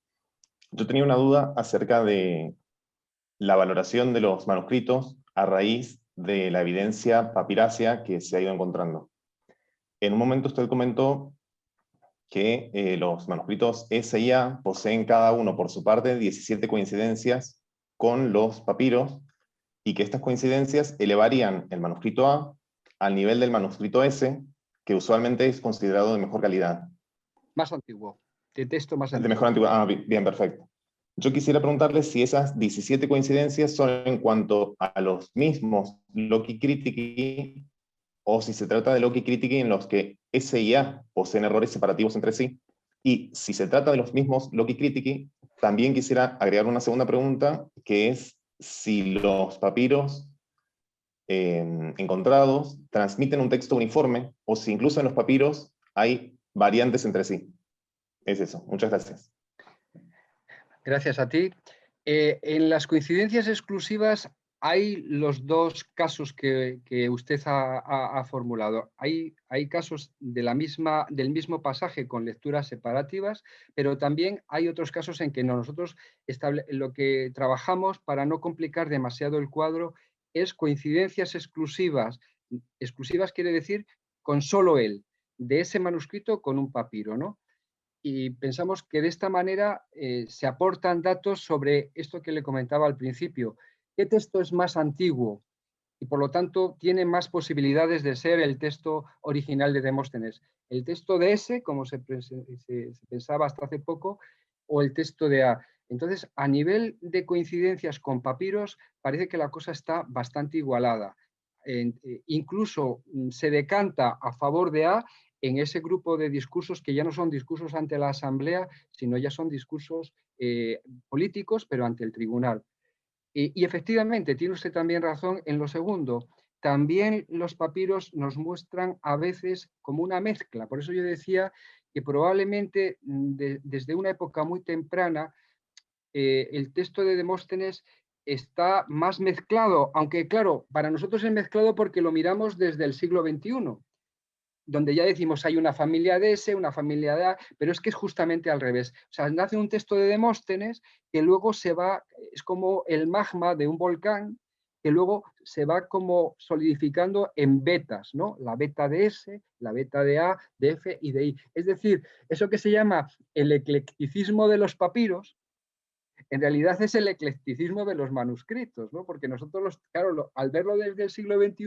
Yo tenía una duda acerca de la valoración de los manuscritos a raíz de la evidencia papirácea que se ha ido encontrando. En un momento usted comentó que los manuscritos S y A poseen cada uno por su parte 17 coincidencias con los papiros y que estas coincidencias elevarían el manuscrito A al nivel del manuscrito S, que usualmente es considerado de mejor calidad. Más antiguo, de texto más antiguo. De mejor antiguo. Ah, bien, perfecto. Yo quisiera preguntarle si esas 17 coincidencias son en cuanto a los mismos loci critici o si se trata de loci critici en los que S y A poseen errores separativos entre sí. Y si se trata de los mismos loci critici, también quisiera agregar una segunda pregunta, que es si los papiros encontrados transmiten un texto uniforme, o si incluso en los papiros hay variantes entre sí. Es eso. Muchas gracias. Gracias a ti. En las coincidencias exclusivas hay los dos casos que usted ha formulado. Hay casos del mismo pasaje con lecturas separativas, pero también hay otros casos en que nosotros lo que trabajamos para no complicar demasiado el cuadro es coincidencias exclusivas. Exclusivas quiere decir con solo él, de ese manuscrito con un papiro, ¿no? Y pensamos que de esta manera se aportan datos sobre esto que le comentaba al principio. ¿Qué texto es más antiguo? Y por lo tanto tiene más posibilidades de ser el texto original de Demóstenes. El texto de S, como se pensaba hasta hace poco, o el texto de A. Entonces, a nivel de coincidencias con papiros, parece que la cosa está bastante igualada. Incluso se decanta a favor de A en ese grupo de discursos que ya no son discursos ante la asamblea, sino ya son discursos políticos, pero ante el tribunal. Y efectivamente, tiene usted también razón en lo segundo. También los papiros nos muestran a veces como una mezcla. Por eso yo decía que probablemente desde una época muy temprana el texto de Demóstenes está más mezclado, aunque claro, para nosotros es mezclado porque lo miramos desde el siglo XXI, donde ya decimos hay una familia de S, una familia de A, pero es que es justamente al revés. O sea, nace un texto de Demóstenes que luego se va, es como el magma de un volcán, que luego se va como solidificando en betas, ¿no? La beta de S, la beta de A, de F y de I. Es decir, eso que se llama el eclecticismo de los papiros, en realidad es el eclecticismo de los manuscritos, ¿no? Porque nosotros, claro, al verlo desde el siglo XXI,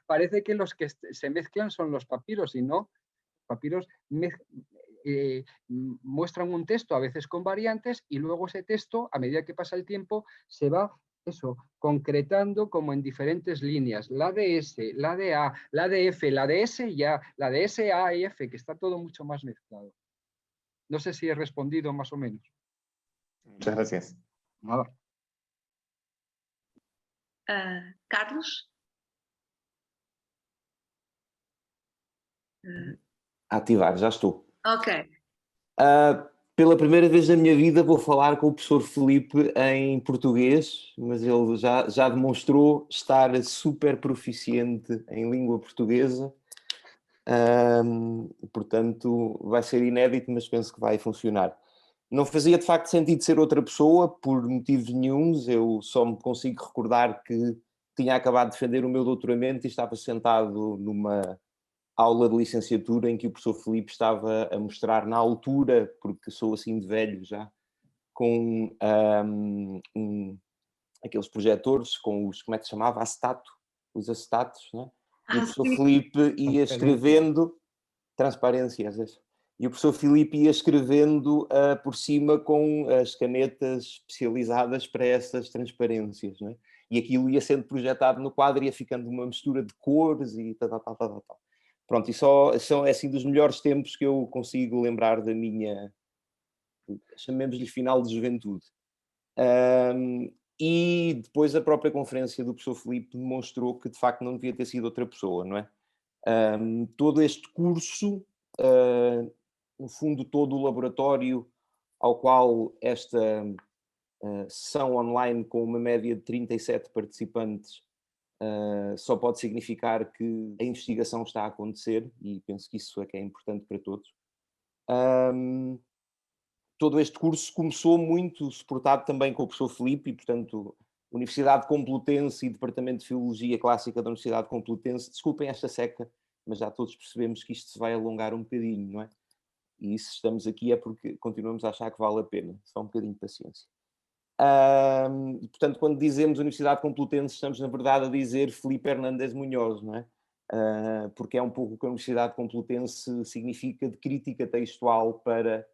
parece que los que se mezclan son los papiros, y no. Los papiros muestran un texto a veces con variantes y luego ese texto, a medida que pasa el tiempo, se va concretando como en diferentes líneas. La de S, la de A, la de F, la de S y A, la de S, A y F, que está todo mucho más mezclado. No sé si he respondido más o menos. Muchas gracias. Nada. Carlos? Ativar, já estou. Ok. Pela primeira vez na minha vida vou falar com o professor Filipe em português, mas ele já demonstrou estar super proficiente em língua portuguesa. Portanto, vai ser inédito, mas penso que vai funcionar. Não fazia de facto sentido ser outra pessoa, por motivos nenhuns. Eu só me consigo recordar que tinha acabado de defender o meu doutoramento e estava sentado numa aula de licenciatura em que o professor Filipe estava a mostrar na altura, porque sou assim de velho já, com aqueles projetores, com os, como é que se chamava? Acetato, os acetatos, não é? E o professor Filipe ia escrevendo transparências. E o professor Filipe ia escrevendo por cima com as canetas especializadas para essas transparências, não é? E aquilo ia sendo projetado no quadro, ia ficando uma mistura de cores e tal. Pronto, e são assim dos melhores tempos que eu consigo lembrar da minha, chamemos-lhe final de juventude. E depois a própria conferência do professor Filipe demonstrou que de facto não devia ter sido outra pessoa, não é? Todo este curso, no fundo todo o laboratório ao qual esta sessão online com uma média de 37 participantes só pode significar que a investigação está a acontecer, e penso que isso é que é importante para todos. Todo este curso começou muito suportado também com o professor Filipe, e portanto Universidade Complutense e Departamento de Filologia Clássica da Universidade Complutense, desculpem esta seca, mas já todos percebemos que isto se vai alongar um bocadinho, não é? E se estamos aqui é porque continuamos a achar que vale a pena, só um bocadinho de paciência. E, portanto, quando dizemos Universidade Complutense, estamos na verdade a dizer Filipe Hernández Munhoz, não é? Porque é um pouco o que a Universidade Complutense significa de crítica textual para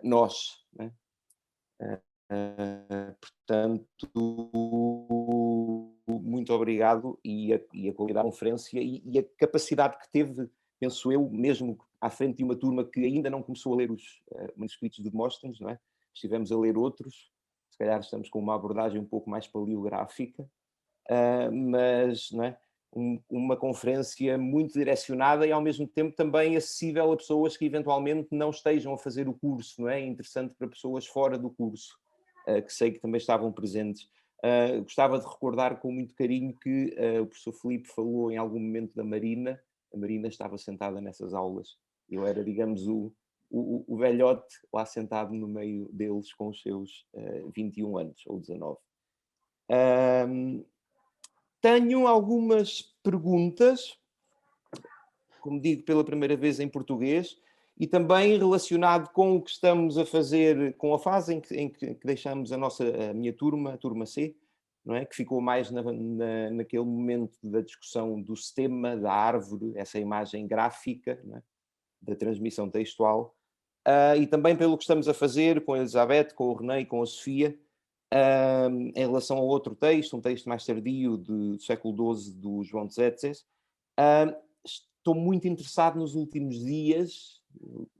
nós, não é? Portanto, muito obrigado, e a qualidade da conferência e a capacidade que teve, penso eu, mesmo à frente de uma turma que ainda não começou a ler os manuscritos de Demóstenes, não é? Estivemos a ler outros, se calhar estamos com uma abordagem um pouco mais paleográfica, mas não é? uma conferência muito direcionada e ao mesmo tempo também acessível a pessoas que eventualmente não estejam a fazer o curso, não é? Interessante para pessoas fora do curso, que sei que também estavam presentes. Gostava de recordar com muito carinho que o professor Filipe falou em algum momento da Marina. A Marina estava sentada nessas aulas. Eu era, digamos, o velhote lá sentado no meio deles com os seus 21 anos ou 19. Tenho algumas perguntas, como digo, pela primeira vez em português, e também relacionado com o que estamos a fazer, com a fase em que deixamos a minha turma, a turma C, não é? Que ficou mais naquele momento da discussão do sistema, da árvore, essa imagem gráfica, não é? Da transmissão textual, e também pelo que estamos a fazer com a Elizabeth, com o René e com a Sofia, em relação a outro texto, um texto mais tardio do século XII do João de Tzetzes. Estou muito interessado nos últimos dias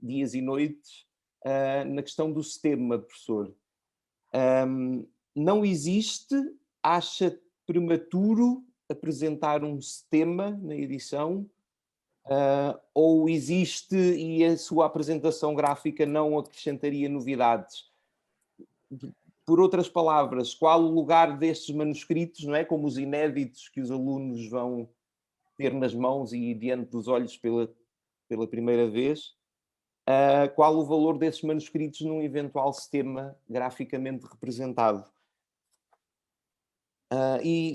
e noites, na questão do sistema, professor. Não existe, acha prematuro apresentar um sistema na edição, ou existe e a sua apresentação gráfica não acrescentaria novidades? Por outras palavras, qual o lugar destes manuscritos, não é? Como os inéditos que os alunos vão ter nas mãos e diante dos olhos pela primeira vez, qual o valor desses manuscritos num eventual sistema graficamente representado? E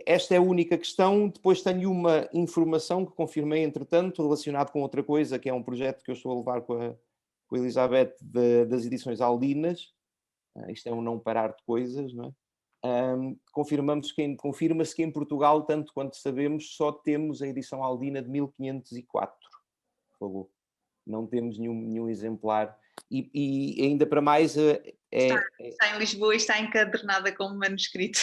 esta é a única questão. Depois tenho uma informação que confirmei, entretanto, relacionado com outra coisa, que é um projeto que eu estou a levar com a Elizabeth das edições Aldinas. Isto é um não parar de coisas, não é? Confirma-se que em Portugal, tanto quanto sabemos, só temos a edição Aldina de 1504. Falou. Não temos nenhum exemplar. E ainda para mais... Está em Lisboa e está encadernada como manuscrito.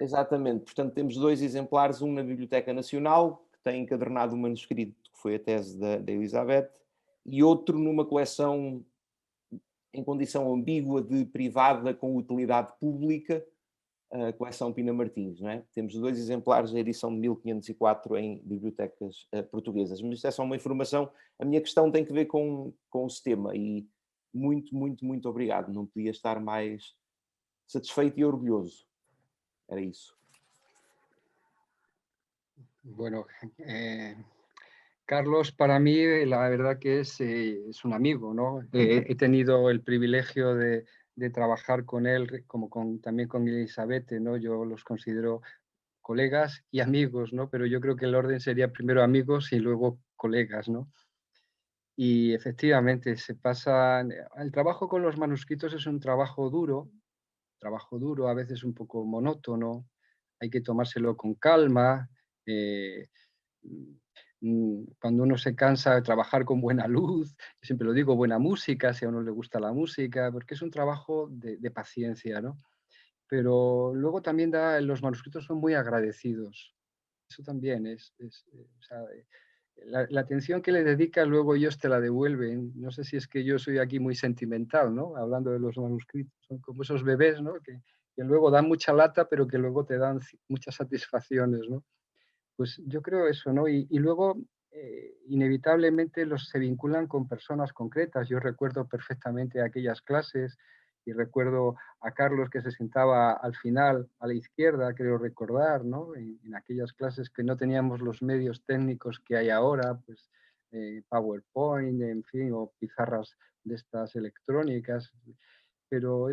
Exatamente. Portanto, temos 2 exemplares, um na Biblioteca Nacional, que tem encadernado o manuscrito, que foi a tese da Elizabeth, e outro numa coleção em condição ambígua de privada com utilidade pública, a coleção Pina Martins, não é? Temos 2 exemplares da edição de 1504 em bibliotecas portuguesas. Mas isto é só uma informação. A minha questão tem que ver com o sistema e muito, muito, muito obrigado. Não podia estar mais satisfeito e orgulhoso. Era isso. Bueno, Carlos para mí la verdad que es un amigo, ¿no? He tenido el privilegio de trabajar con él, también con Elizabeth, ¿no? Yo los considero colegas y amigos, ¿no? Pero yo creo que el orden sería primero amigos y luego colegas, ¿no? Y efectivamente el trabajo con los manuscritos es un trabajo duro, a veces un poco monótono, hay que tomárselo con calma. Cuando uno se cansa de trabajar con buena luz, siempre lo digo, buena música, si a uno le gusta la música, porque es un trabajo de paciencia, ¿no? Pero luego también los manuscritos son muy agradecidos. Eso también o sea, la atención que le dedicas luego ellos te la devuelven. No sé si es que yo soy aquí muy sentimental, ¿no? Hablando de los manuscritos, son como esos bebés, ¿no? Que luego dan mucha lata, pero que luego te dan muchas satisfacciones, ¿no? Pues yo creo eso, ¿no? Y luego, inevitablemente, se vinculan con personas concretas. Yo recuerdo perfectamente aquellas clases y recuerdo a Carlos que se sentaba al final, a la izquierda, creo recordar, ¿no? En aquellas clases que no teníamos los medios técnicos que hay ahora, pues PowerPoint, en fin, o pizarras de estas electrónicas, pero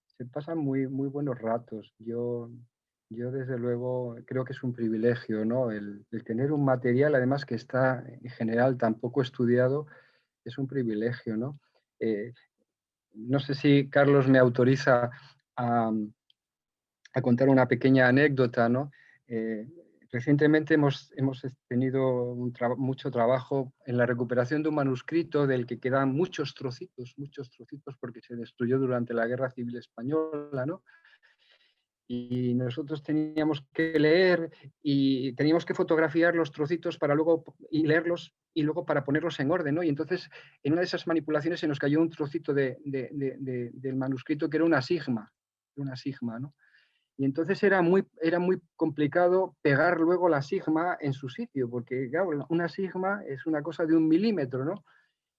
se pasan muy, muy buenos ratos. Yo desde luego creo que es un privilegio, ¿no? El tener un material, además que está en general tan poco estudiado, es un privilegio, ¿no? No sé si Carlos me autoriza a contar una pequeña anécdota, ¿no? Recientemente hemos tenido mucho trabajo en la recuperación de un manuscrito del que quedan muchos trocitos, porque se destruyó durante la Guerra Civil Española, ¿no? Y nosotros teníamos que leer y teníamos que fotografiar los trocitos para luego leerlos y luego para ponerlos en orden, ¿no? Y entonces en una de esas manipulaciones se nos cayó un trocito del manuscrito que era una sigma, ¿no? Y entonces era muy complicado pegar luego la sigma en su sitio, porque claro, una sigma es una cosa de 1 milímetro, ¿no?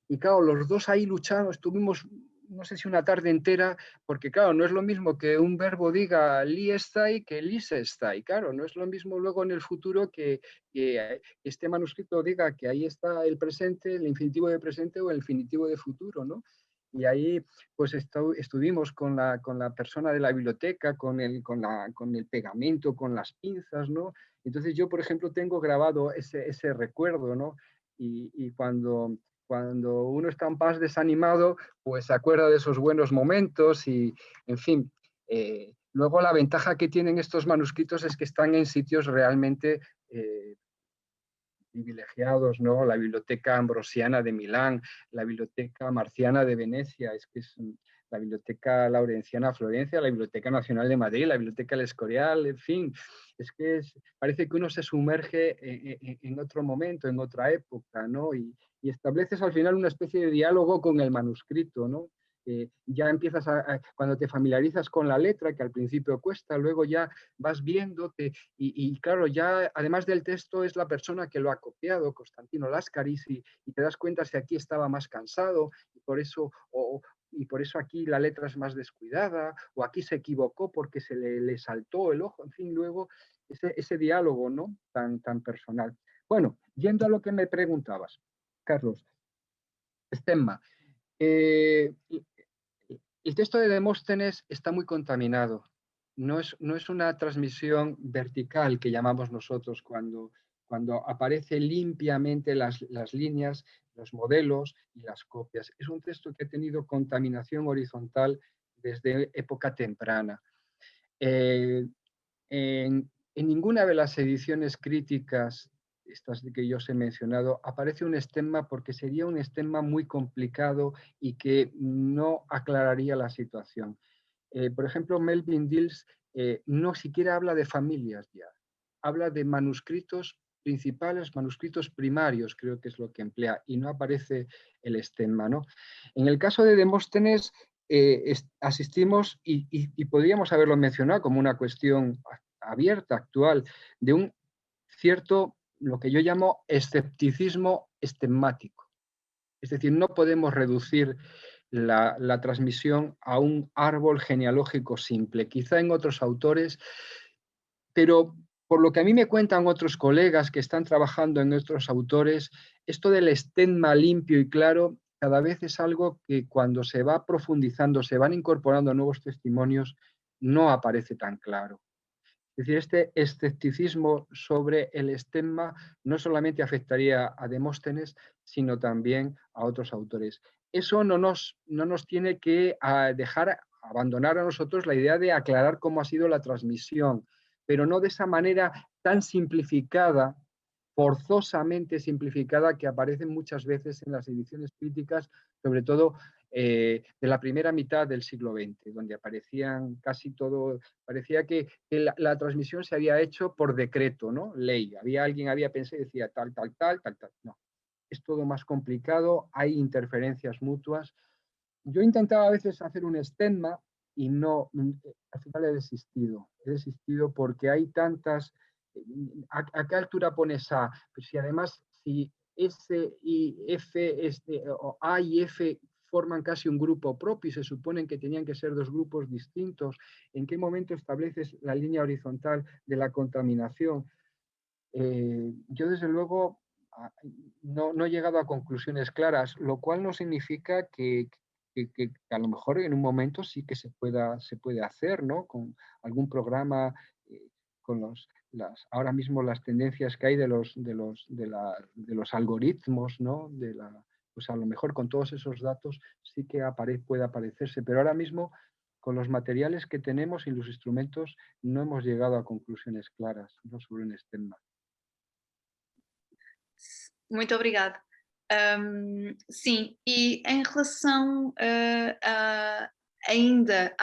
Y claro, los dos ahí luchando, estuvimos, no sé si una tarde entera, porque claro, no es lo mismo que un verbo diga li estai que lise estai. Claro, no es lo mismo luego en el futuro que este manuscrito diga que ahí está el presente, el infinitivo de presente o el infinitivo de futuro, ¿no? Y ahí pues estuvimos con la persona de la biblioteca, con el pegamento, con las pinzas, ¿no? Entonces yo, por ejemplo, tengo grabado ese recuerdo, ¿no? Y cuando uno está en paz desanimado, pues se acuerda de esos buenos momentos y, en fin, luego la ventaja que tienen estos manuscritos es que están en sitios realmente privilegiados, ¿no? La Biblioteca Ambrosiana de Milán, la Biblioteca Marciana de Venecia, la Biblioteca Laurenciana de Florencia, la Biblioteca Nacional de Madrid, la Biblioteca El Escorial, en fin, parece que uno se sumerge en otro momento, en otra época, ¿no? Y estableces al final una especie de diálogo con el manuscrito, ¿no? Ya empiezas cuando te familiarizas con la letra, que al principio cuesta, luego ya vas viéndote y claro, ya además del texto es la persona que lo ha copiado, Constantino Lascaris, y te das cuenta si aquí estaba más cansado y por eso aquí la letra es más descuidada, o aquí se equivocó porque se le saltó el ojo, en fin, luego ese diálogo, ¿no? Tan personal. Bueno, yendo a lo que me preguntabas, Carlos, Stemma. El texto de Demóstenes está muy contaminado. No es una transmisión vertical que llamamos nosotros cuando aparece limpiamente las líneas, los modelos y las copias. Es un texto que ha tenido contaminación horizontal desde época temprana. En ninguna de las ediciones críticas, estas que yo os he mencionado, aparece un estemma porque sería un estemma muy complicado y que no aclararía la situación. Por ejemplo, Melvin Dills no siquiera habla de familias ya, habla de manuscritos principales, manuscritos primarios, creo que es lo que emplea, y no aparece el estemma, ¿no? En el caso de Demóstenes, asistimos, y podríamos haberlo mencionado como una cuestión abierta, actual, de un cierto, lo que yo llamo escepticismo estemmático. Es decir, no podemos reducir la transmisión a un árbol genealógico simple. Quizá en otros autores, pero por lo que a mí me cuentan otros colegas que están trabajando en otros autores, esto del estemma limpio y claro cada vez es algo que cuando se va profundizando, se van incorporando nuevos testimonios, no aparece tan claro. Es decir, este escepticismo sobre el estemma no solamente afectaría a Demóstenes, sino también a otros autores. Eso no nos tiene que dejar abandonar a nosotros la idea de aclarar cómo ha sido la transmisión, pero no de esa manera tan simplificada, forzosamente simplificada, que aparece muchas veces en las ediciones críticas, sobre todo de la primera mitad del siglo XX, donde aparecían casi todo, parecía que la transmisión se había hecho por decreto, ¿no? Ley. Alguien había pensado y decía tal. No, es todo más complicado, hay interferencias mutuas. Yo intentaba a veces hacer un estemma y no, al final he desistido porque hay tantas, ¿a qué altura pones A? Pues si además, si S y F, o A y F forman casi un grupo propio y se suponen que tenían que ser dos grupos distintos, ¿en qué momento estableces la línea horizontal de la contaminación? Yo desde luego no he llegado a conclusiones claras, lo cual no significa que a lo mejor en un momento sí que se puede hacer, ¿no? Con algún programa, con ahora mismo las tendencias que hay de los algoritmos, ¿no? Pues a lo mejor con todos esos datos sí que puede aparecerse, pero ahora mismo con los materiales que tenemos y los instrumentos no hemos llegado a conclusiones claras, no sobre un estemma. Muito obrigada. Sim, e em relação ainda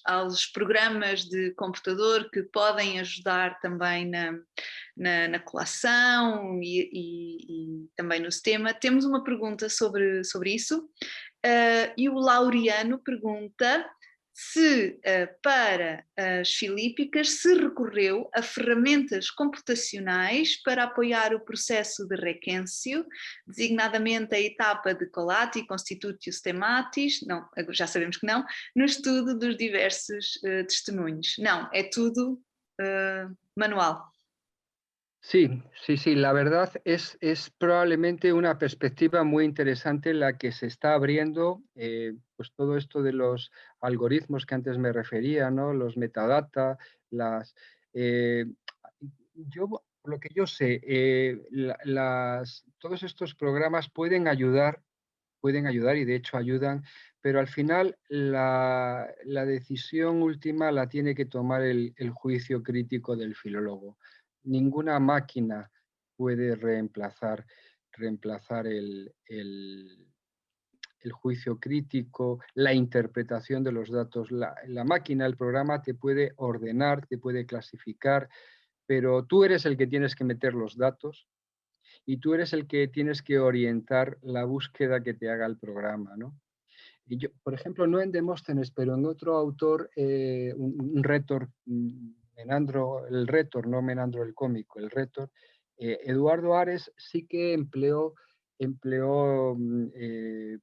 aos programas de computador que podem ajudar também na colação e também no sistema, temos uma pergunta sobre isso. E o Laureano pergunta se para as filípicas se recorreu a ferramentas computacionais para apoiar o processo de requêncio, designadamente a etapa de colatio, constitutio systematis, não, já sabemos que não, no estudo dos diversos testemunhos. Não, é tudo manual. Sí, sí, sí, la verdad es probablemente una perspectiva muy interesante la que se está abriendo, pues todo esto de los algoritmos que antes me refería, ¿no? Los metadata, yo, por lo que yo sé, todos estos programas pueden ayudar y de hecho ayudan, pero al final la decisión última la tiene que tomar el juicio crítico del filólogo. Ninguna máquina puede reemplazar el juicio crítico, la interpretación de los datos. La máquina, el programa te puede ordenar, te puede clasificar, pero tú eres el que tienes que meter los datos y tú eres el que tienes que orientar la búsqueda que te haga el programa, ¿no? Y yo, por ejemplo, no en Demóstenes, pero en otro autor, un rétor, Menandro, el rétor, no Menandro el cómico, el rétor, Eduardo Ares sí que empleó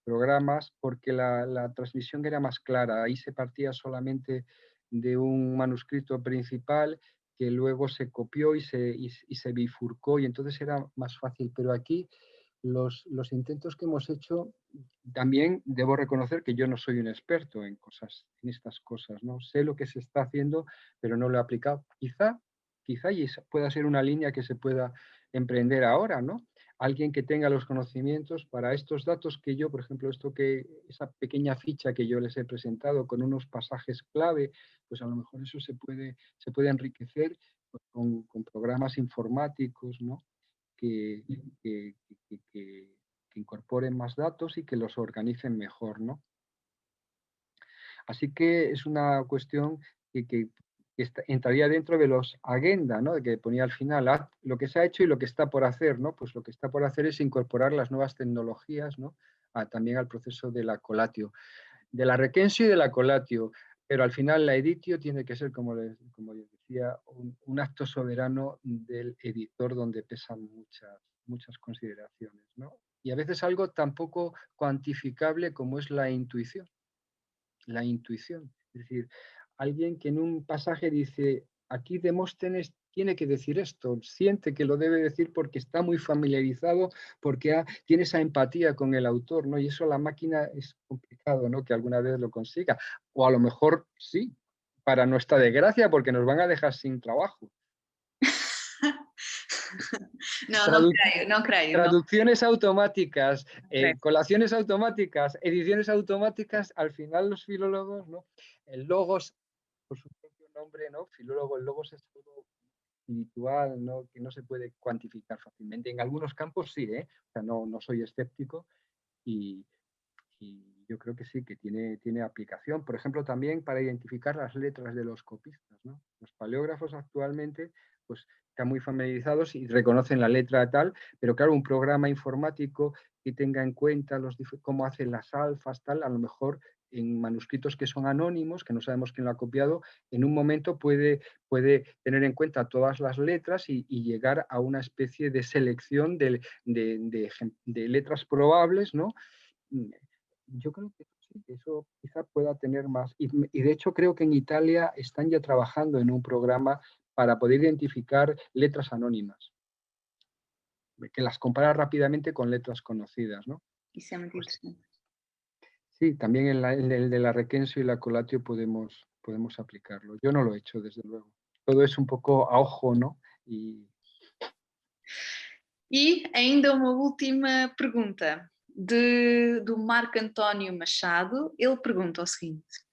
programas porque la transmisión era más clara. Ahí se partía solamente de un manuscrito principal que luego se copió y se bifurcó y entonces era más fácil. Pero aquí los intentos que hemos hecho, también debo reconocer que yo no soy un experto en estas cosas, ¿no? Sé lo que se está haciendo, pero no lo he aplicado. Quizá y pueda ser una línea que se pueda emprender ahora, ¿no? Alguien que tenga los conocimientos para estos datos que yo, por ejemplo, esa pequeña ficha que yo les he presentado con unos pasajes clave, pues a lo mejor eso se puede enriquecer con programas informáticos, ¿no? Que incorporen más datos y que los organicen mejor, ¿no? Así que es una cuestión que entraría dentro de los agenda, ¿no? Que ponía al final lo que se ha hecho y lo que está por hacer, ¿no? Pues lo que está por hacer es incorporar las nuevas tecnologías, ¿no? También al proceso de la colatio, de la requensio y de la colatio, pero al final la editio tiene que ser, como les decía, un acto soberano del editor donde pesan muchas consideraciones, ¿no? Y a veces algo tan poco cuantificable como es la intuición. La intuición. Es decir, alguien que en un pasaje dice, aquí Demóstenes tiene que decir esto, siente que lo debe decir porque está muy familiarizado, porque tiene esa empatía con el autor, ¿no? Y eso la máquina es complicado, ¿no? Que alguna vez lo consiga. O a lo mejor sí, para nuestra desgracia, porque nos van a dejar sin trabajo. No creo. Traducciones automáticas, colaciones automáticas, ediciones automáticas, al final los filólogos, ¿no? El logos, por su propio nombre, ¿no? Filólogo, el logos es algo espiritual, ¿no? Que no se puede cuantificar fácilmente. En algunos campos sí, ¿eh? O sea, no soy escéptico y yo creo que sí, que tiene aplicación. Por ejemplo, también para identificar las letras de los copistas, ¿no? Los paleógrafos actualmente, pues, están muy familiarizados y reconocen la letra tal, pero claro, un programa informático que tenga en cuenta cómo hacen las alfas, tal, a lo mejor en manuscritos que son anónimos, que no sabemos quién lo ha copiado, en un momento puede tener en cuenta todas las letras y llegar a una especie de selección de letras probables, ¿no? Yo creo que sí, eso quizá pueda tener más. Y de hecho creo que en Italia están ya trabajando en un programa para poder identificar letras anónimas, que las compara rápidamente con letras conocidas, ¿no? Y se muy interesante. Sí, también en el de la requensio y la colatio podemos aplicarlo. Yo no lo he hecho, desde luego. Todo es un poco a ojo, ¿no? E ainda uma última pergunta do Marco António Machado. Ele pergunta o seguinte: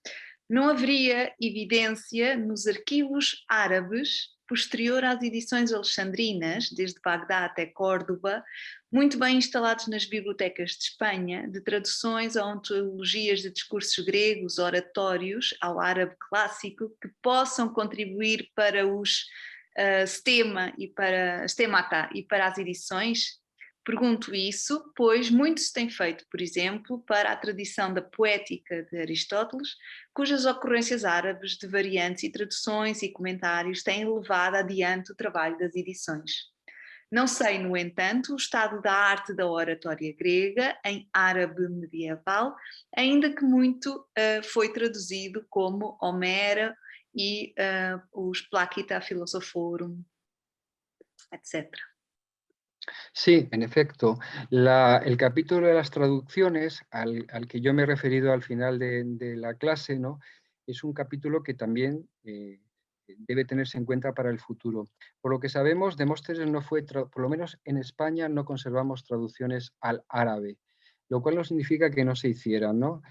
não haveria evidência nos arquivos árabes posterior às edições alexandrinas, desde Bagdá até Córdoba, muito bem instalados nas bibliotecas de Espanha, de traduções a ontologias de discursos gregos, oratórios, ao árabe clássico, que possam contribuir para os stema e para as edições? Pergunto isso, pois muito se tem feito, por exemplo, para a tradição da poética de Aristóteles, cujas ocorrências árabes de variantes e traduções e comentários têm levado adiante o trabalho das edições. Não sei, no entanto, o estado da arte da oratória grega em árabe medieval, ainda que muito foi traduzido como Homero e os Placita Philosophorum, etc. Sí, en efecto. El capítulo de las traducciones, al que yo me he referido al final de la clase, ¿no? Es un capítulo que también debe tenerse en cuenta para el futuro. Por lo que sabemos, Demóstenes no fue, por lo menos en España, no conservamos traducciones al árabe, lo cual no significa que no se hicieran, ¿no?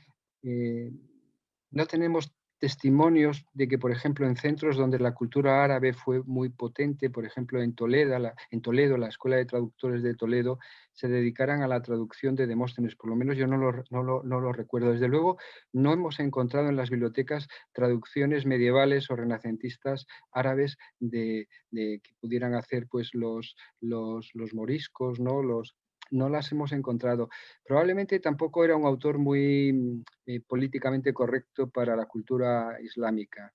No tenemos testimonios de que, por ejemplo, en centros donde la cultura árabe fue muy potente, por ejemplo, en Toledo, la Escuela de Traductores de Toledo, se dedicaran a la traducción de Demóstenes. Por lo menos yo no lo recuerdo. Desde luego, no hemos encontrado en las bibliotecas traducciones medievales o renacentistas árabes que pudieran hacer pues, los moriscos, ¿no? No las hemos encontrado. Probablemente tampoco era un autor muy políticamente correcto para la cultura islámica.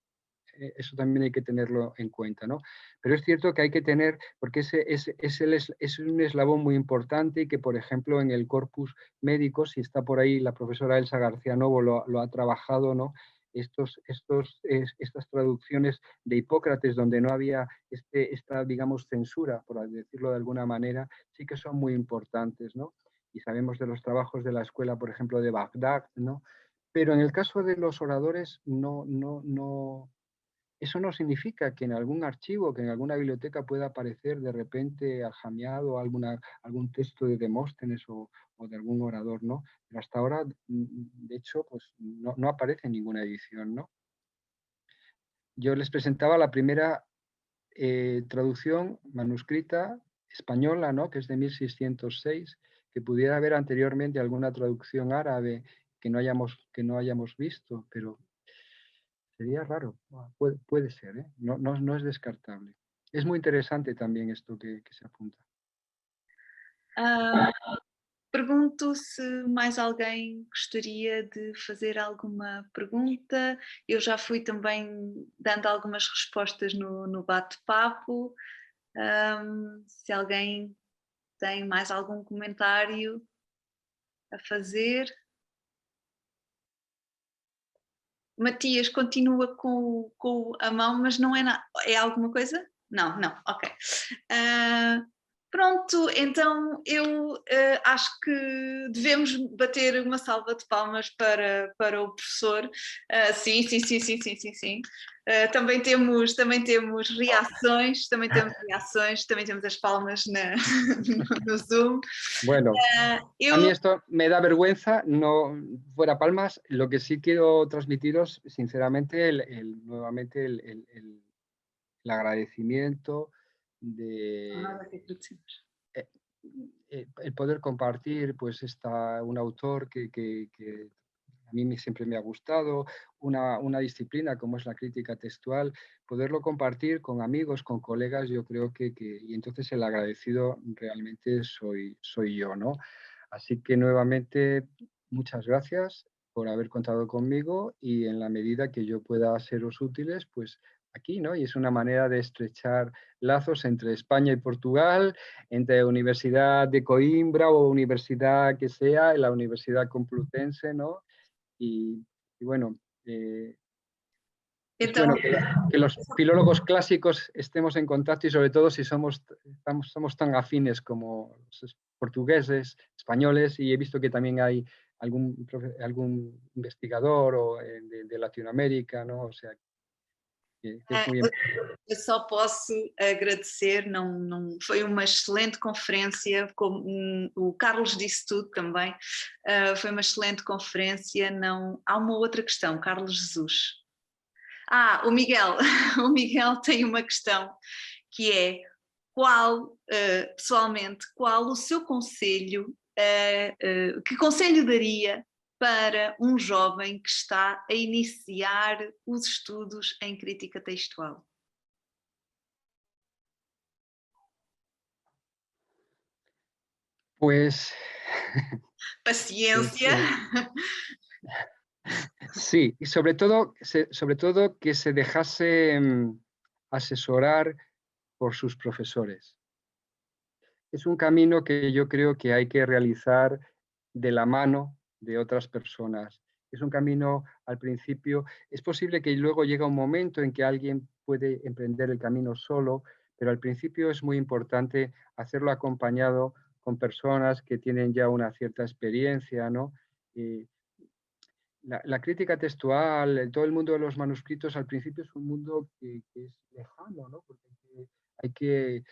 Eso también hay que tenerlo en cuenta, ¿no? Pero es cierto que hay que tener, porque es un eslabón muy importante y que, por ejemplo, en el corpus médico, si está por ahí la profesora Elsa García Novo lo ha trabajado, ¿no? Estas traducciones de Hipócrates, donde no había esta, digamos, censura, por decirlo de alguna manera, sí que son muy importantes, ¿no? Y sabemos de los trabajos de la escuela, por ejemplo, de Bagdad, ¿no? Pero en el caso de los oradores, eso no significa que en algún archivo, que en alguna biblioteca pueda aparecer de repente aljamiado algún texto de Demóstenes o de algún orador, ¿no? Pero hasta ahora, de hecho, pues no aparece en ninguna edición, ¿no? Yo les presentaba la primera traducción manuscrita española, ¿no? Que es de 1606, que pudiera haber anteriormente alguna traducción árabe que no hayamos visto, pero sería raro. Puede ser, ¿eh? No es descartable. Es muy interesante también esto que se apunta. Pergunto se mais alguém gostaria de fazer alguma pergunta. Eu já fui também dando algumas respostas no bate-papo. Se alguém tem mais algum comentário a fazer. Matias continua com a mão, mas não é nada. É alguma coisa? Não, ok. Pronto, então eu acho que devemos bater uma salva de palmas para o professor. Sim. Também temos reações, também temos as palmas no Zoom. Bueno, a mí esto me da vergüenza, no fuera palmas. Lo que sí quiero transmitiros, sinceramente, nuevamente el agradecimiento de el poder compartir pues un autor que a mí siempre me ha gustado, una disciplina como es la crítica textual, poderlo compartir con amigos, con colegas, yo creo y entonces el agradecido realmente soy yo, ¿no? Así que nuevamente muchas gracias por haber contado conmigo y en la medida que yo pueda seros útiles, pues aquí, ¿no? Y es una manera de estrechar lazos entre España y Portugal, entre Universidad de Coimbra o universidad que sea, la Universidad Complutense, ¿no? Y bueno, es bueno que los filólogos clásicos estemos en contacto y sobre todo si somos tan afines como los portugueses, españoles, y he visto que también hay algún investigador de Latinoamérica, ¿no? O sea, que es muy Eu só posso agradecer, foi uma excelente conferência, como o Carlos disse tudo também, foi uma excelente conferência. Há uma outra questão, Carlos Jesus. O Miguel, o Miguel tem uma questão que é pessoalmente, qual o seu conselho, que conselho daria para um jovem que está a iniciar os estudos em crítica textual? Pues, Paciência. Sí, y sobre todo que se dejase asesorar por sus profesores. Es un camino que yo creo que hay que realizar de la mano de otras personas. Es un camino, al principio, es posible que luego llegue un momento en que alguien puede emprender el camino solo, pero al principio es muy importante hacerlo acompañado con personas que tienen ya una cierta experiencia, ¿no? La crítica textual, todo el mundo de los manuscritos al principio es un mundo que es lejano, ¿no? Porque hay que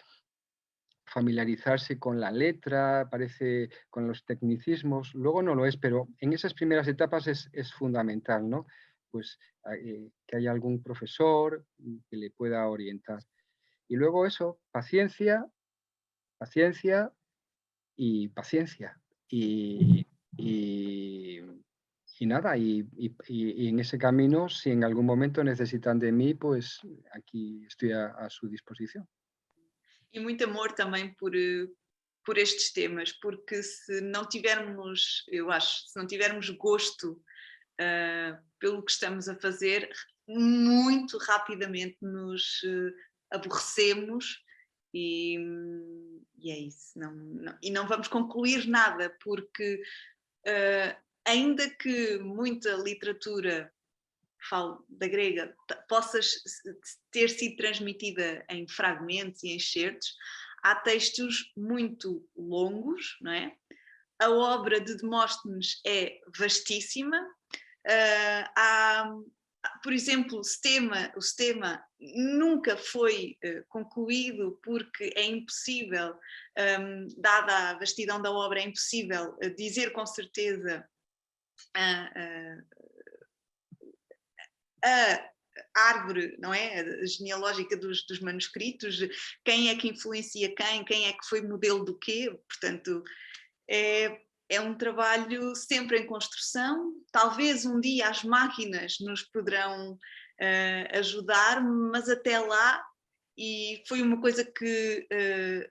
familiarizarse con la letra, parece con los tecnicismos, luego no lo es, pero en esas primeras etapas es fundamental, ¿no? Pues que haya algún profesor que le pueda orientar. Y luego eso, paciencia, paciencia y paciencia. Y nada, y en ese camino, si en algún momento necesitan de mí, pues aquí estoy a su disposición. E muito amor também por estes temas, porque se não tivermos, eu acho, se não tivermos gosto pelo que estamos a fazer, muito rapidamente nos aborrecemos e é isso. E não vamos concluir nada, porque ainda que muita literatura, falo da grega, possa ter sido transmitida em fragmentos e em excertos, há textos muito longos, não é? A obra de Demóstenes é vastíssima. Por exemplo, o Stema nunca foi concluído porque é impossível, dada a vastidão da obra, é impossível dizer com certeza a árvore, não é? A genealógica dos manuscritos, quem é que influencia quem é que foi modelo do quê, portanto é um trabalho sempre em construção. Talvez um dia as máquinas nos poderão ajudar, mas até lá, e foi uma coisa que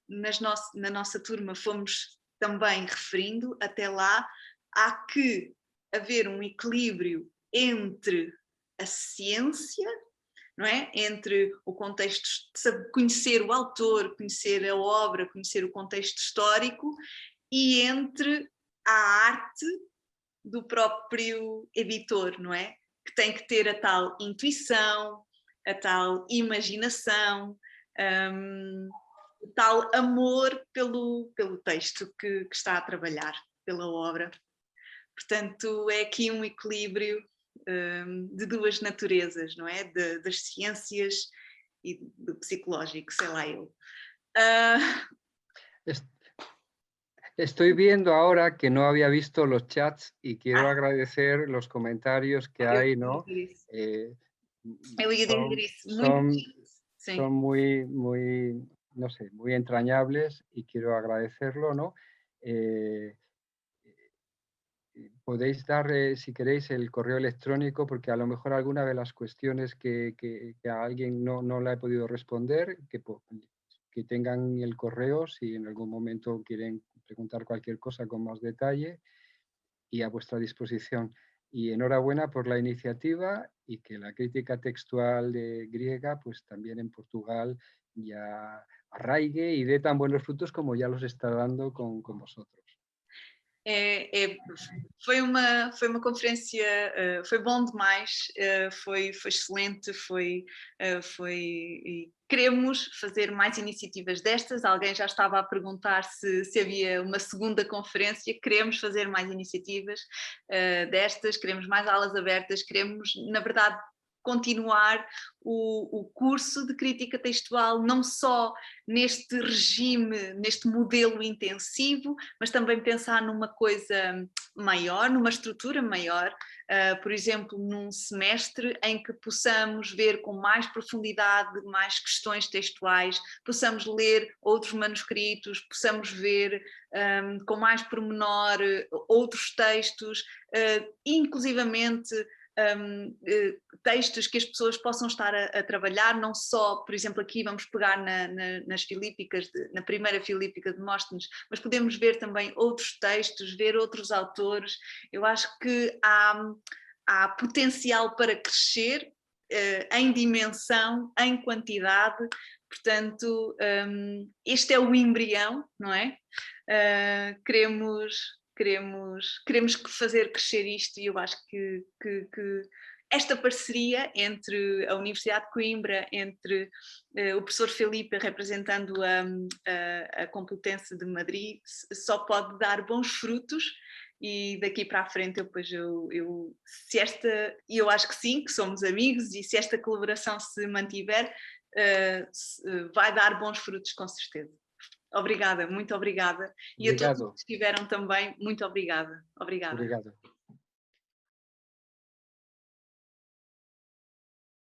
na nossa turma fomos também referindo, até lá há que haver um equilíbrio entre a ciência, não é? Entre o contexto, conhecer o autor, conhecer a obra, conhecer o contexto histórico, e entre a arte do próprio editor, não é? Que tem que ter a tal intuição, a tal imaginação, o tal amor pelo texto que está a trabalhar, pela obra. Portanto, é aqui um equilíbrio de duas naturezas, não é? Das ciências e do psicológico, sei lá eu. Estoy viendo ahora que no había visto los chats y quiero agradecer los comentarios que hay, ¿no? Son muy, no sé, muy entrañables y quiero agradecerlo, ¿no? Podéis dar, si queréis, el correo electrónico, porque a lo mejor alguna de las cuestiones que a alguien no la he podido responder, que tengan el correo si en algún momento quieren preguntar cualquier cosa con más detalle, y a vuestra disposición. Y enhorabuena por la iniciativa y que la crítica textual de griega, pues también en Portugal ya arraigue y dé tan buenos frutos como ya los está dando con vosotros. Foi uma conferência, foi bom demais, foi excelente, e queremos fazer mais iniciativas destas. Alguém já estava a perguntar se havia uma segunda conferência. Queremos fazer mais iniciativas destas, queremos mais aulas abertas, queremos, na verdade, continuar o curso de crítica textual, não só neste regime, neste modelo intensivo, mas também pensar numa coisa maior, numa estrutura maior, por exemplo, num semestre em que possamos ver com mais profundidade mais questões textuais, possamos ler outros manuscritos, possamos ver com mais pormenor outros textos, inclusivamente textos que as pessoas possam estar a trabalhar, não só, por exemplo, aqui vamos pegar nas Filípicas, na primeira Filípica de Demóstenes, mas podemos ver também outros textos, ver outros autores. Eu acho que há potencial para crescer em dimensão, em quantidade, portanto, este é o embrião, não é? Queremos fazer crescer isto, e eu acho que esta parceria entre a Universidade de Coimbra, entre o professor Felipe representando a Complutense de Madrid, só pode dar bons frutos. E daqui para a frente eu acho que sim, que somos amigos, e se esta colaboração se mantiver, vai dar bons frutos com certeza. Obrigada, muito obrigada. E a todos que estiveram também, muito obrigada. Obrigada. Obrigado.